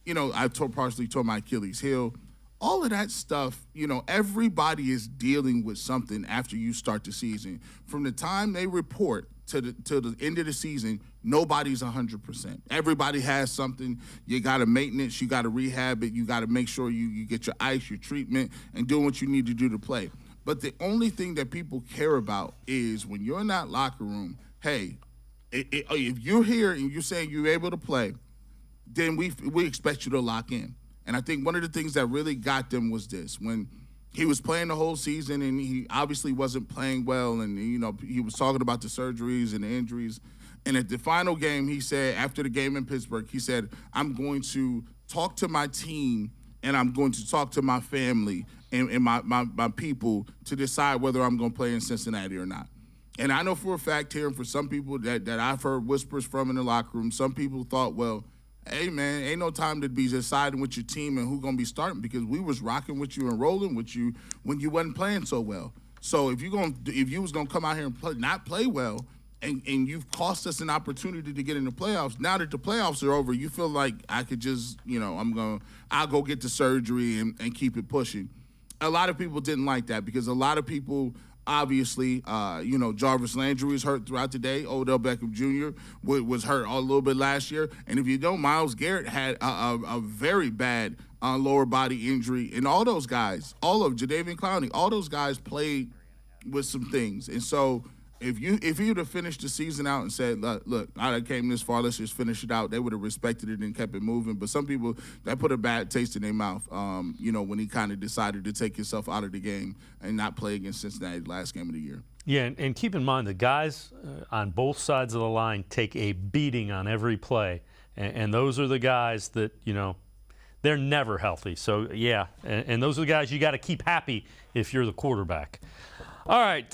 you know, I partially tore my Achilles heel. All of that stuff, you know, everybody is dealing with something after you start the season. From the time they report to the end of the season, nobody's 100%. Everybody has something. You got to maintenance, you got to rehab it, you got to make sure you get your ice, your treatment, and doing what you need to do to play. But the only thing that people care about is when you're in that locker room, hey, if you're here and you're saying you're able to play, then we expect you to lock in. And I think one of the things that really got them was this. When he was playing the whole season and he obviously wasn't playing well, and he was talking about the surgeries and the injuries. And at the final game, he said, after the game in Pittsburgh, he said, I'm going to talk to my team and I'm going to talk to my family and my people to decide whether I'm going to play in Cincinnati or not. And I know for a fact here, and for some people that I've heard whispers from in the locker room, some people thought, well, hey, man, ain't no time to be deciding with your team and who's going to be starting, because we was rocking with you and rolling with you when you wasn't playing so well. So if you was going to come out here and not play well, and you've cost us an opportunity to get in the playoffs, now that the playoffs are over, you feel like I could just, I'll go get the surgery and keep it pushing. A lot of people didn't like that, because a lot of people – obviously, Jarvis Landry was hurt throughout the day. Odell Beckham Jr. was hurt a little bit last year. And if you know, Myles Garrett had a very bad lower body injury. And all those guys, all of Jadeveon Clowney, all those guys played with some things. And so if you'd have finished the season out and said, look, I came this far, let's just finish it out, they would have respected it and kept it moving. But some people, that put a bad taste in their mouth, when he kind of decided to take himself out of the game and not play against Cincinnati the last game of the year. Yeah, and keep in mind the guys on both sides of the line take a beating on every play. And those are the guys that, they're never healthy. So, yeah, and those are the guys you got to keep happy if you're the quarterback. All right,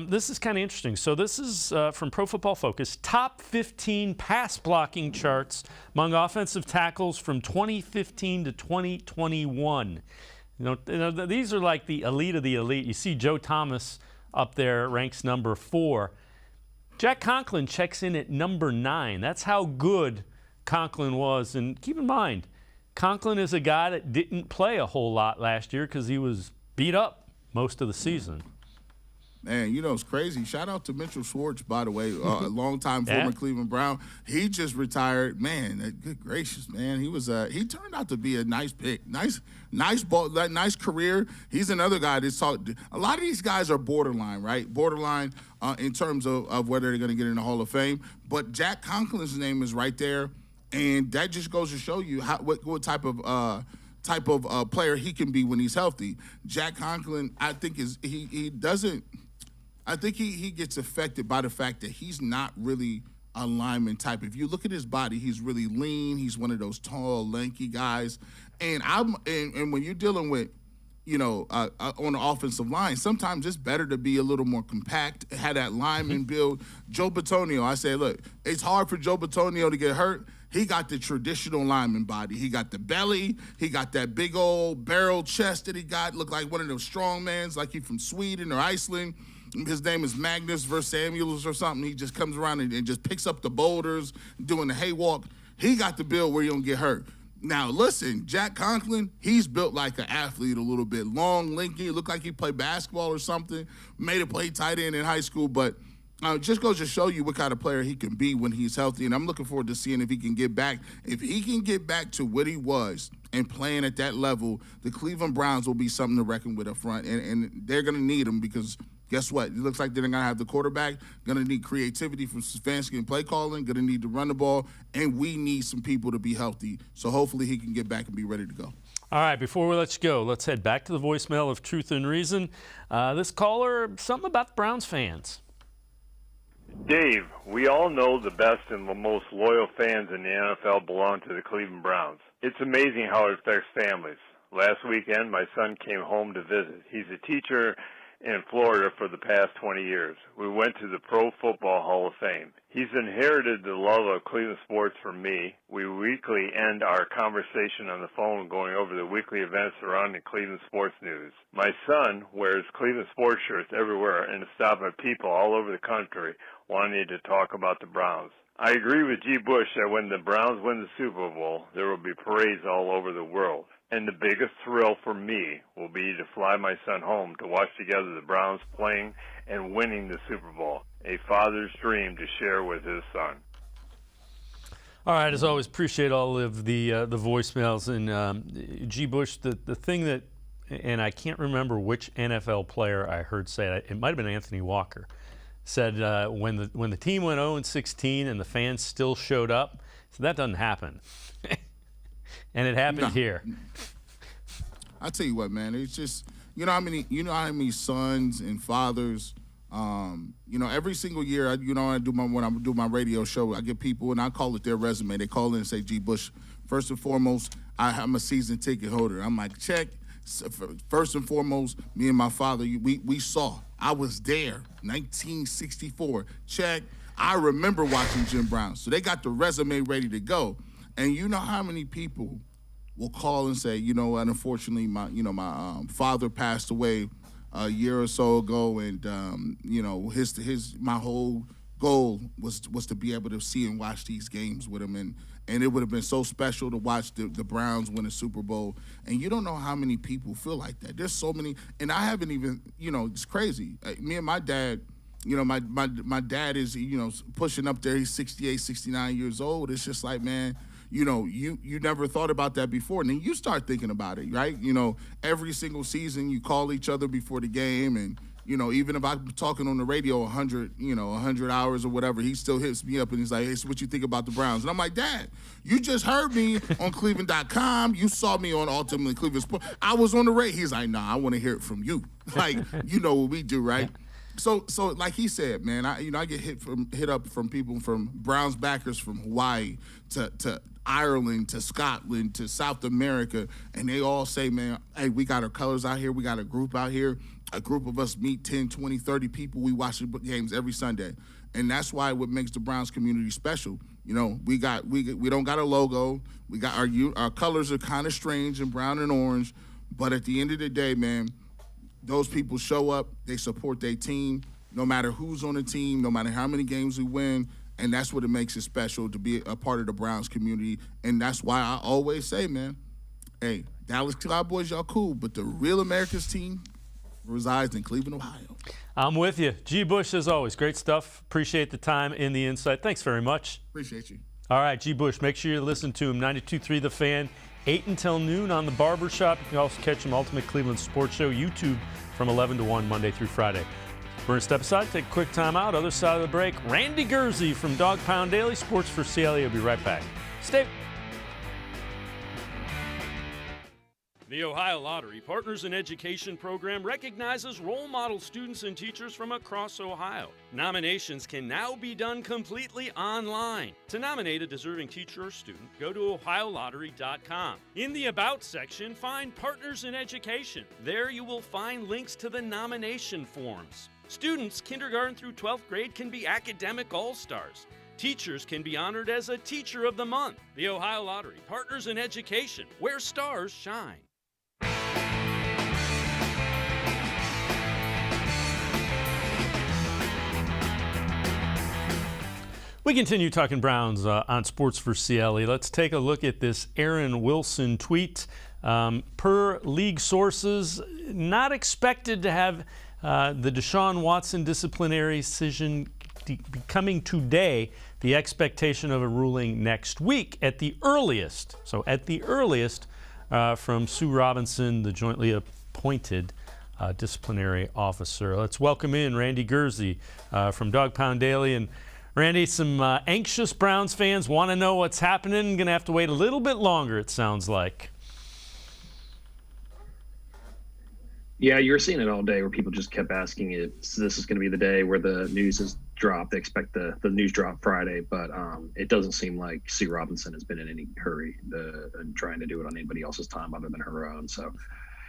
this is kind of interesting. So this is from Pro Football Focus, top 15 pass blocking charts among offensive tackles from 2015 to 2021. These are like the elite of the elite. You see Joe Thomas up there, ranks number 4. Jack Conklin checks in at number 9. That's how good Conklin was. And keep in mind, Conklin is a guy that didn't play a whole lot last year because he was beat up most of the season. Man, it's crazy. Shout out to Mitchell Schwartz, by the way, a longtime former Cleveland Brown. He just retired. Man, good gracious, man. He turned out to be a nice pick. Nice ball, nice career. He's another guy that's a lot of these guys are borderline, right? Borderline in terms of whether they're going to get in the Hall of Fame. But Jack Conklin's name is right there, and that just goes to show you what type of player he can be when he's healthy. Jack Conklin, I think he gets affected by the fact that he's not really a lineman type. If you look at his body, he's really lean. He's one of those tall, lanky guys. And when you're dealing with, on the offensive line, sometimes it's better to be a little more compact, have that lineman build. Joe Bitonio, I say, look, it's hard for Joe Bitonio to get hurt. He got the traditional lineman body. He got the belly. He got that big old barrel chest that he got. Looked like one of those strongmans, like he's from Sweden or Iceland. His name is Magnus Versamuels or something. He just comes around and just picks up the boulders, doing the hay walk. He got the build where you don't get hurt. Now, listen, Jack Conklin, he's built like an athlete a little bit. Long, lanky, looked like he played basketball or something. Made a play tight end in high school, but it just goes to show you what kind of player he can be when he's healthy. And I'm looking forward to seeing if he can get back. If he can get back to what he was and playing at that level, the Cleveland Browns will be something to reckon with up front. And they're going to need him because guess what? It looks like they're going to have the quarterback, going to need creativity from Stefanski and play calling, going to need to run the ball, and we need some people to be healthy. So hopefully he can get back and be ready to go. All right, before we let you go, let's head back to the voicemail of Truth and Reason. This caller, something about the Browns fans. Dave, we all know the best and the most loyal fans in the NFL belong to the Cleveland Browns. It's amazing how it affects families. Last weekend, my son came home to visit. He's a teacher in Florida for the past 20 years. We went to the Pro Football Hall of Fame. He's inherited the love of Cleveland sports from me. We weekly end our conversation on the phone going over the weekly events surrounding Cleveland sports news. My son wears Cleveland sports shirts everywhere and is stopped by people all over the country wanting to talk about the Browns. I agree with G. Bush that when the Browns win the Super Bowl, there will be parades all over the world. And the biggest thrill for me will be to fly my son home to watch together the Browns playing and winning the Super Bowl, a father's dream to share with his son. All right, as always, appreciate all of the voicemails. And G. Bush, the thing that, and I can't remember which NFL player I heard say it might have been Anthony Walker, said when the team went 0-16 and the fans still showed up, so that doesn't happen. And it happened here. I tell you what, man, it's just how many sons and fathers. Every single year, when I do my radio show, I get people and I call it their resume. They call in and say, "G. Bush, first and foremost, I'm a season ticket holder." I'm like, check. First and foremost, me and my father, we saw. I was there, 1964. Check. I remember watching Jim Brown. So they got the resume ready to go. And you know how many people will call and say, unfortunately, my father passed away a year or so ago, and my whole goal was to be able to see and watch these games with him, and it would have been so special to watch the Browns win a Super Bowl. And you don't know how many people feel like that. There's so many, and I haven't even, it's crazy. Me and my dad, my dad is, pushing up there. He's 68, 69 years old. It's just like, man, you never thought about that before. And then you start thinking about it, right? Every single season you call each other before the game, and, even if I'm talking on the radio 100 hours or whatever, he still hits me up and he's like, "Hey, so what you think about the Browns?" And I'm like, "Dad, you just heard me on cleveland.com. You saw me on Ultimately Cleveland Sports. I was on the radio." He's like, "Nah, I want to hear it from you." Like, you know what we do, right? So like he said, man, I get hit up from people from Browns backers from Hawaii to Ireland to Scotland to South America, and they all say, "Man, hey, we got our colors out here. We got a group out here. A group of us meet 10, 20, 30 people. We watch the games every Sunday." And that's why what makes the Browns community special. We don't got a logo. We got our colors are kind of strange in brown and orange, but at the end of the day, man, those people show up, they support their team, no matter who's on the team, no matter how many games we win, and that's what it makes it special to be a part of the Browns community. And that's why I always say, man, hey, Dallas Cowboys, y'all cool, but the real America's team resides in Cleveland, Ohio. I'm with you. G. Bush, as always, great stuff. Appreciate the time and the insight. Thanks very much. Appreciate you. All right, G. Bush, make sure you listen to him, 92.3 The Fan, 8 until noon on the Barbershop. You can also catch him Ultimate Cleveland Sports Show, YouTube, from 11 to 1, Monday through Friday. We're going to step aside, take a quick time out. Other side of the break, Randy Gurzi from Dog Pound Daily, Sports4CLE. Will be right back. Stay. The Ohio Lottery Partners in Education program recognizes role model students and teachers from across Ohio. Nominations can now be done completely online. To nominate a deserving teacher or student, go to ohiolottery.com. In the About section, find Partners in Education. There you will find links to the nomination forms. Students, kindergarten through 12th grade, can be academic all-stars. Teachers can be honored as a Teacher of the Month. The Ohio Lottery Partners in Education, where stars shine. We continue talking Browns on Sports4CLE. Let's take a look at this Aaron Wilson tweet. Per league sources, not expected to have the Deshaun Watson disciplinary decision coming today. The expectation of a ruling next week at the earliest. So at the earliest from Sue Robinson, the jointly appointed disciplinary officer. Let's welcome in Randy Gurzi from Dog Pound Daily. And Randy, some anxious Browns fans want to know what's happening. Going to have to wait a little bit longer, it sounds like. Yeah, you're seeing it all day where people just kept asking if this is going to be the day where the news is dropped. They expect the news drop Friday, but it doesn't seem like Sue Robinson has been in any hurry and trying to do it on anybody else's time other than her own. So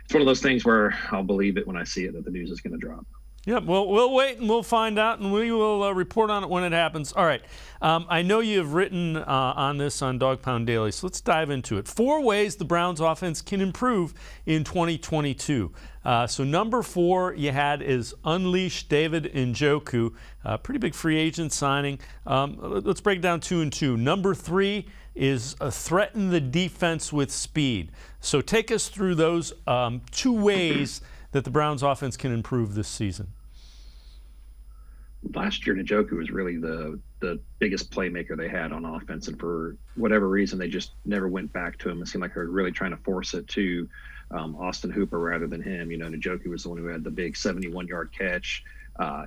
it's one of those things where I'll believe it when I see it that the news is going to drop. Yep, well, we'll wait and we'll find out, and we will report on it when it happens. All right, I know you've written on this on Dog Pound Daily, so let's dive into it. 4 ways the Browns offense can improve in 2022. So number 4 you had is unleash David Njoku, pretty big free agent signing. Let's break it down 2 and 2. Number 3 is threaten the defense with speed. So take us through those 2 ways that the Browns offense can improve this season. Last year, Njoku was really the biggest playmaker they had on offense, and for whatever reason, they just never went back to him. It seemed like they were really trying to force it to Austin Hooper rather than him. Njoku was the one who had the big 71-yard catch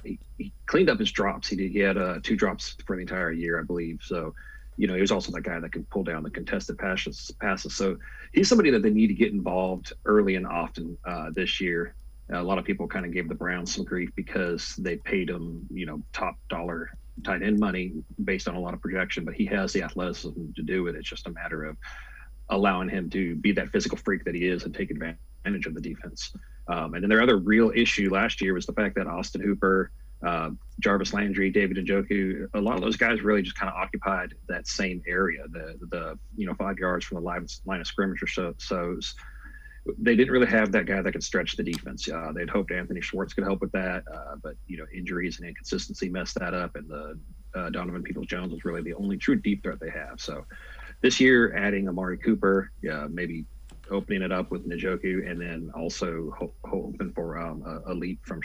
He cleaned up his drops. He had 2 drops for the entire year, I believe. So, he was also the guy that could pull down the contested passes. So he's somebody that they need to get involved early and often this year. A lot of people kind of gave the Browns some grief because they paid him, top dollar tight end money based on a lot of projection, but he has the athleticism to do it. It's just a matter of allowing him to be that physical freak that he is and take advantage of the defense. And then their other real issue last year was the fact that Austin Hooper, Jarvis Landry, David Njoku, a lot of those guys really just kind of occupied that same area, the 5 yards from the line of scrimmage or so they didn't really have that guy that could stretch the defense. They'd hoped Anthony Schwartz could help with that, but injuries and inconsistency messed that up, and the Donovan Peoples-Jones was really the only true deep threat they have. So this year, adding Amari Cooper, maybe opening it up with Njoku, and then also hoping for a leap from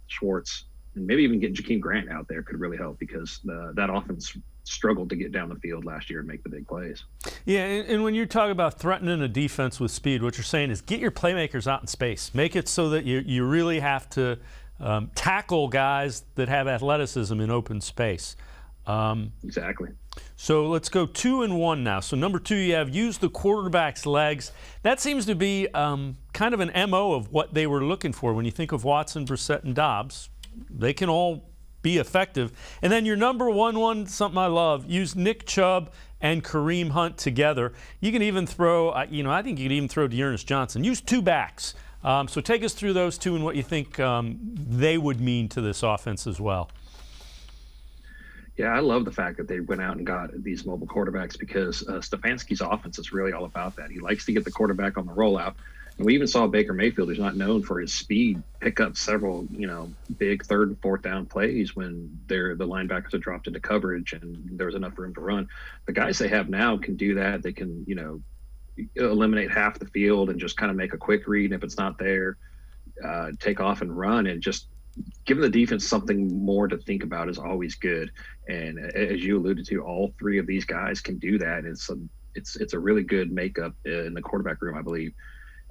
Schwartz, and maybe even getting Jakeem Grant out there could really help, because that offense struggled to get down the field last year and make the big plays. Yeah, and when you talk about threatening a defense with speed, what you're saying is get your playmakers out in space. Make it so that you really have to tackle guys that have athleticism in open space. Exactly. So let's go 2 and 1 now. So number 2, you have use the quarterback's legs. That seems to be kind of an MO of what they were looking for. When you think of Watson, Brissett, and Dobbs, they can all be effective. And then your number 1, something I love, use Nick Chubb and Kareem Hunt together. You can even throw, I think you could even throw Dearness Johnson. Use 2 backs. So take us through those 2 and what you think they would mean to this offense as well. Yeah, I love the fact that they went out and got these mobile quarterbacks, because Stefanski's offense is really all about that. He likes to get the quarterback on the rollout. And we even saw Baker Mayfield, who's not known for his speed, pick up several, big 3rd and 4th down plays when the linebackers had dropped into coverage and there was enough room to run. The guys they have now can do that. They can, eliminate half the field and just kind of make a quick read. And if it's not there, take off and run, and just giving the defense something more to think about is always good. And as you alluded to, all 3 of these guys can do that. And it's a really good makeup in the quarterback room, I believe.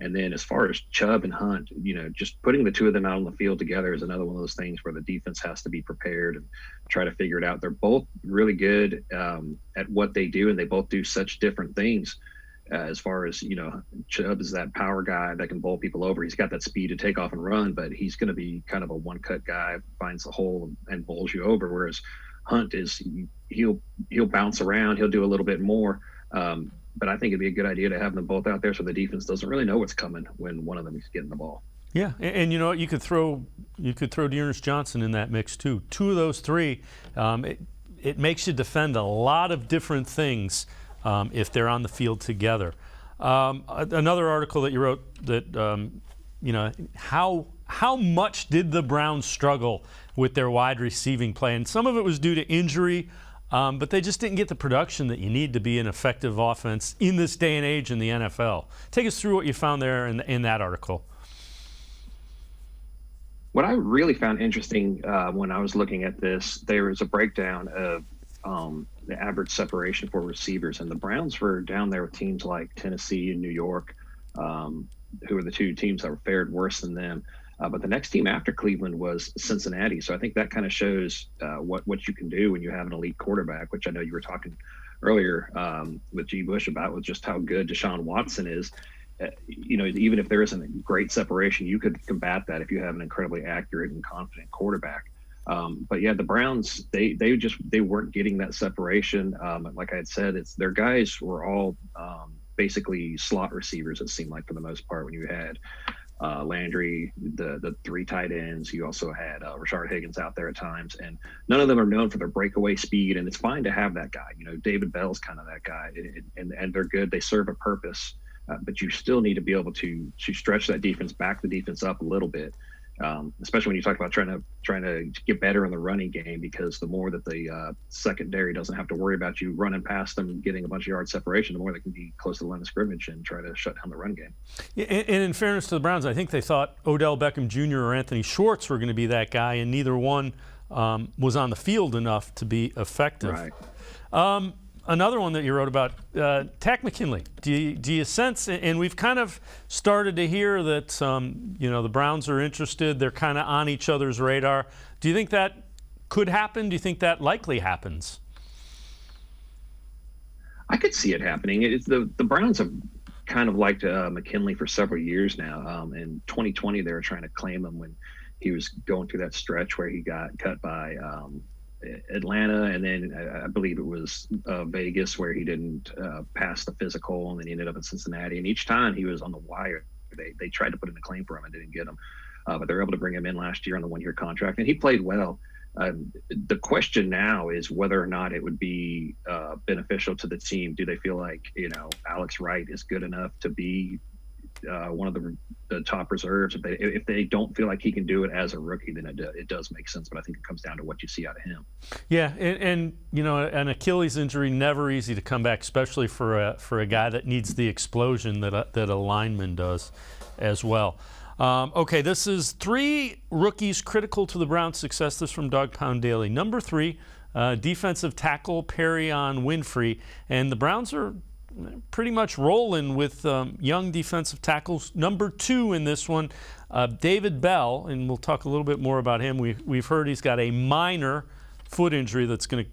And then as far as Chubb and Hunt, just putting the 2 of them out on the field together is another one of those things where the defense has to be prepared and try to figure it out. They're both really good at what they do, and they both do such different things. As far as, Chubb is that power guy that can bowl people over. He's got that speed to take off and run, but he's going to be kind of a one-cut guy, finds the hole and bowls you over, whereas Hunt is he'll bounce around, he'll do a little bit more. But I think it'd be a good idea to have them both out there so the defense doesn't really know what's coming when one of them is getting the ball. Yeah, and you know what? You could throw Dearness Johnson in that mix too. 2 of those 3, it makes you defend a lot of different things if they're on the field together. Another article that you wrote that how much did the Browns struggle with their wide receiving play? And some of it was due to injury. But they just didn't get the production that you need to be an effective offense in this day and age in the NFL. Take us through what you found there in that article. What I really found interesting when I was looking at this, there was a breakdown of the average separation for receivers. And the Browns were down there with teams like Tennessee and New York, who were the 2 teams that were fared worse than them. But the next team after Cleveland was Cincinnati. So I think that kind of shows what you can do when you have an elite quarterback, which I know you were talking earlier with G. Bush about, with just how good Deshaun Watson is. Even if there isn't a great separation, you could combat that if you have an incredibly accurate and confident quarterback. But yeah, the Browns, they weren't getting that separation. Like I had said, their guys were all basically slot receivers, it seemed like, for the most part, when you had Landry, the 3 tight ends. You also had Rashard Higgins out there at times, and none of them are known for their breakaway speed, and it's fine to have that guy. David Bell's kind of that guy, and they're good. They serve a purpose, but you still need to be able to stretch that defense, back the defense up a little bit, especially when you talk about trying to get better in the running game, because the more that the secondary doesn't have to worry about you running past them and getting a bunch of yard separation, the more they can be close to the line of scrimmage and try to shut down the run game. Yeah, and in fairness to the Browns, I think they thought Odell Beckham Jr. or Anthony Schwartz were going to be that guy, and neither one was on the field enough to be effective. Right. another one that you wrote about, Tack McKinley. Do you sense, and we've kind of started to hear that the Browns are interested. They're kind of on each other's radar. Do you think that could happen? Do you think that likely happens? I could see it happening. The Browns have kind of liked McKinley for several years now. In 2020, they were trying to claim him when he was going through that stretch where he got cut by Atlanta, and then I believe it was Vegas where he didn't pass the physical, and then he ended up in Cincinnati. And each time he was on the wire, they tried to put in a claim for him and didn't get him. But they were able to bring him in last year on the one-year contract, and he played well. The question now is whether or not it would be beneficial to the team. Do they feel like Alex Wright is good enough to be one of the top reserves? If they don't feel like he can do it as a rookie, then it does make sense. But I think it comes down to what you see out of him. Yeah, and an Achilles injury never easy to come back, especially for a guy that needs the explosion that a lineman does as well. Okay, this is 3 rookies critical to the Browns' success. This from Dog Pound Daily. Number 3, defensive tackle Perrion Winfrey, and the Browns are pretty much rolling with young defensive tackles. Number 2 in this one, David Bell, and we'll talk a little bit more about him. We've heard he's got a minor foot injury that's going to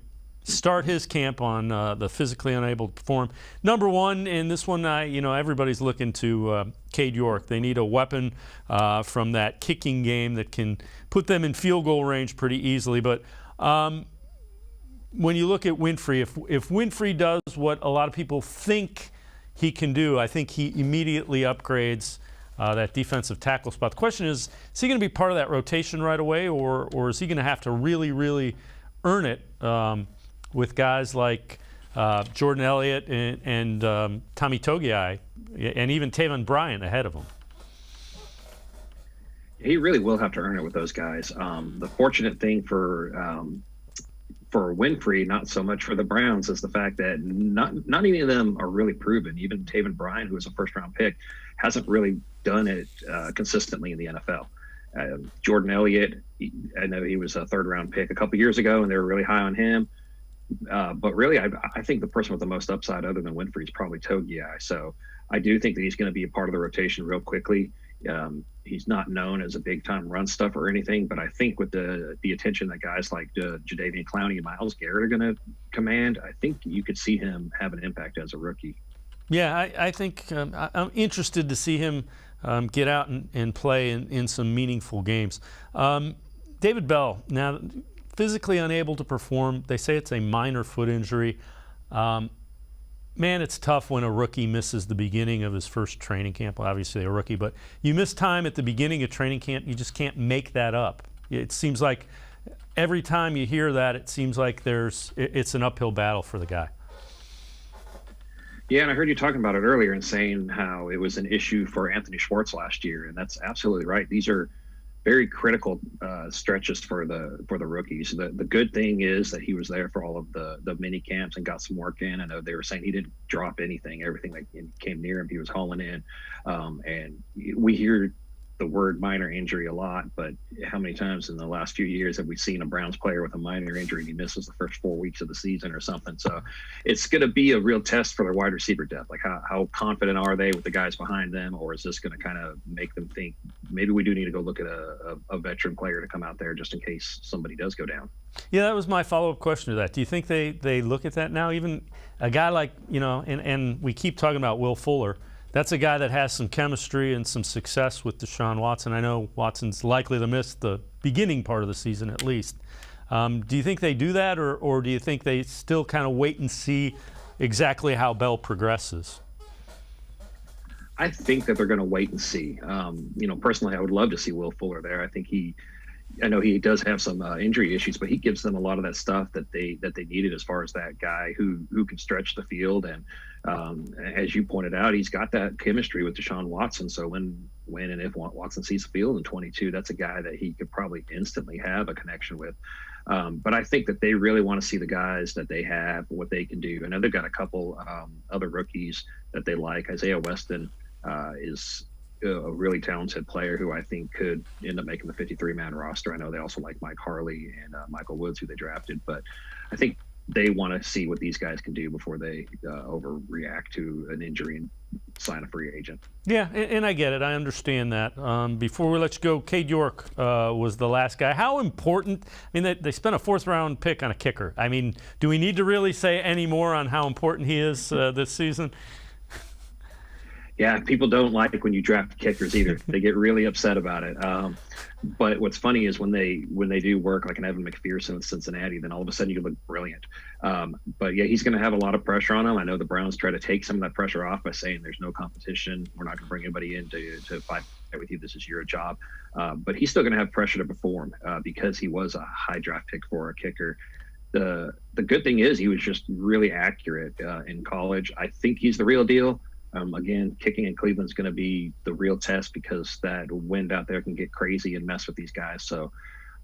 start his camp on the physically unable to perform. Number 1 in this one, everybody's looking to Cade York. They need a weapon from that kicking game that can put them in field goal range pretty easily. But when you look at Winfrey, if Winfrey does what a lot of people think he can do, I think he immediately upgrades that defensive tackle spot. The question is he going to be part of that rotation right away, or is he going to have to really, really earn it with guys like Jordan Elliott and Tommy Togiai and even Taven Bryan ahead of him? He really will have to earn it with those guys. The fortunate thing for Winfrey, not so much for the Browns, is the fact that not any of them are really proven. Even Taven Bryan, who was a first-round pick, hasn't really done it consistently in the NFL. Jordan Elliott, I know he was a third-round pick a couple years ago, and they were really high on him. But really, I think the person with the most upside other than Winfrey is probably Togiai. So I do think that he's going to be a part of the rotation real quickly. He's not known as a big-time run stuff or anything, but I think with the attention that guys like Jadeveon Clowney and Myles Garrett are going to command, I think you could see him have an impact as a rookie. Yeah, I think I'm interested to see him get out and play in some meaningful games. David Bell, now physically unable to perform. They say it's a minor foot injury. Man, it's tough when a rookie misses the beginning of his first training camp. Well, obviously a rookie, but you miss time at the beginning of training camp, you just can't make that up. It seems like every time you hear that, it seems like it's an uphill battle for the guy. Yeah, and I heard you talking about it earlier and saying how it was an issue for Anthony Schwartz last year, and that's absolutely right. These are very critical stretches for the rookies. The good thing is that he was there for all of the mini camps and got some work in. I know they were saying he didn't drop anything. Everything that came near him, he was hauling in. And we hear the word minor injury a lot, but how many times in the last few years have we seen a Browns player with a minor injury and he misses the first 4 weeks of the season or something? So it's going to be a real test for their wide receiver depth. Like how confident are they with the guys behind them, or is this going to kind of make them think maybe we do need to go look at a veteran player to come out there just in case somebody does go down? Yeah, that was my follow-up question to that. Do you think they look at that now? Even a guy like, and we keep talking about Will Fuller. That's a guy that has some chemistry and some success with Deshaun Watson. I know Watson's likely to miss the beginning part of the season at least. Do you think they do that, or do you think they still kind of wait and see exactly how Bell progresses? I think that they're going to wait and see. Personally, I would love to see Will Fuller there. I know he does have some injury issues, but he gives them a lot of that stuff that they needed as far as that guy who can stretch the field. And as you pointed out, he's got that chemistry with Deshaun Watson. So when and if Watson sees the field in 22, that's a guy that he could probably instantly have a connection with. But I think that they really want to see the guys that they have, what they can do. I know they've got a couple other rookies that they like. Isaiah Weston is a really talented player who I think could end up making the 53-man roster. I know they also like Mike Harley and Michael Woods, who they drafted. But I think they want to see what these guys can do before they overreact to an injury and sign a free agent. Yeah, and I get it. I understand that. Before we let you go, Cade York was the last guy. How important? I mean, they spent a 4th-round pick on a kicker. I mean, do we need to really say any more on how important he is this season? Yeah, people don't like when you draft kickers either. They get really upset about it. But what's funny is when they do work like an Evan McPherson with Cincinnati, then all of a sudden you look brilliant. But yeah, he's going to have a lot of pressure on him. I know the Browns try to take some of that pressure off by saying there's no competition. We're not going to bring anybody in to fight with you. This is your job. But he's still going to have pressure to perform because he was a high draft pick for a kicker. The good thing is he was just really accurate in college. I think he's the real deal. Again, kicking in Cleveland is going to be the real test because that wind out there can get crazy and mess with these guys. So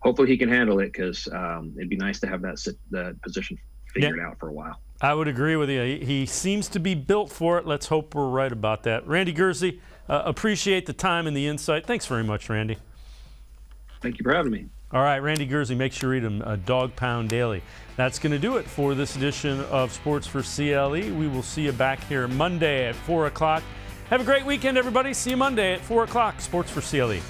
hopefully he can handle it because it'd be nice to have that position figured out for a while. I would agree with you. He seems to be built for it. Let's hope we're right about that. Randy Gurzi, appreciate the time and the insight. Thanks very much, Randy. Thank you for having me. All right, Randy Gurzi, make sure you read him, Dog Pound Daily. That's going to do it for this edition of Sports for CLE. We will see you back here Monday at 4 o'clock. Have a great weekend, everybody. See you Monday at 4 o'clock, Sports for CLE.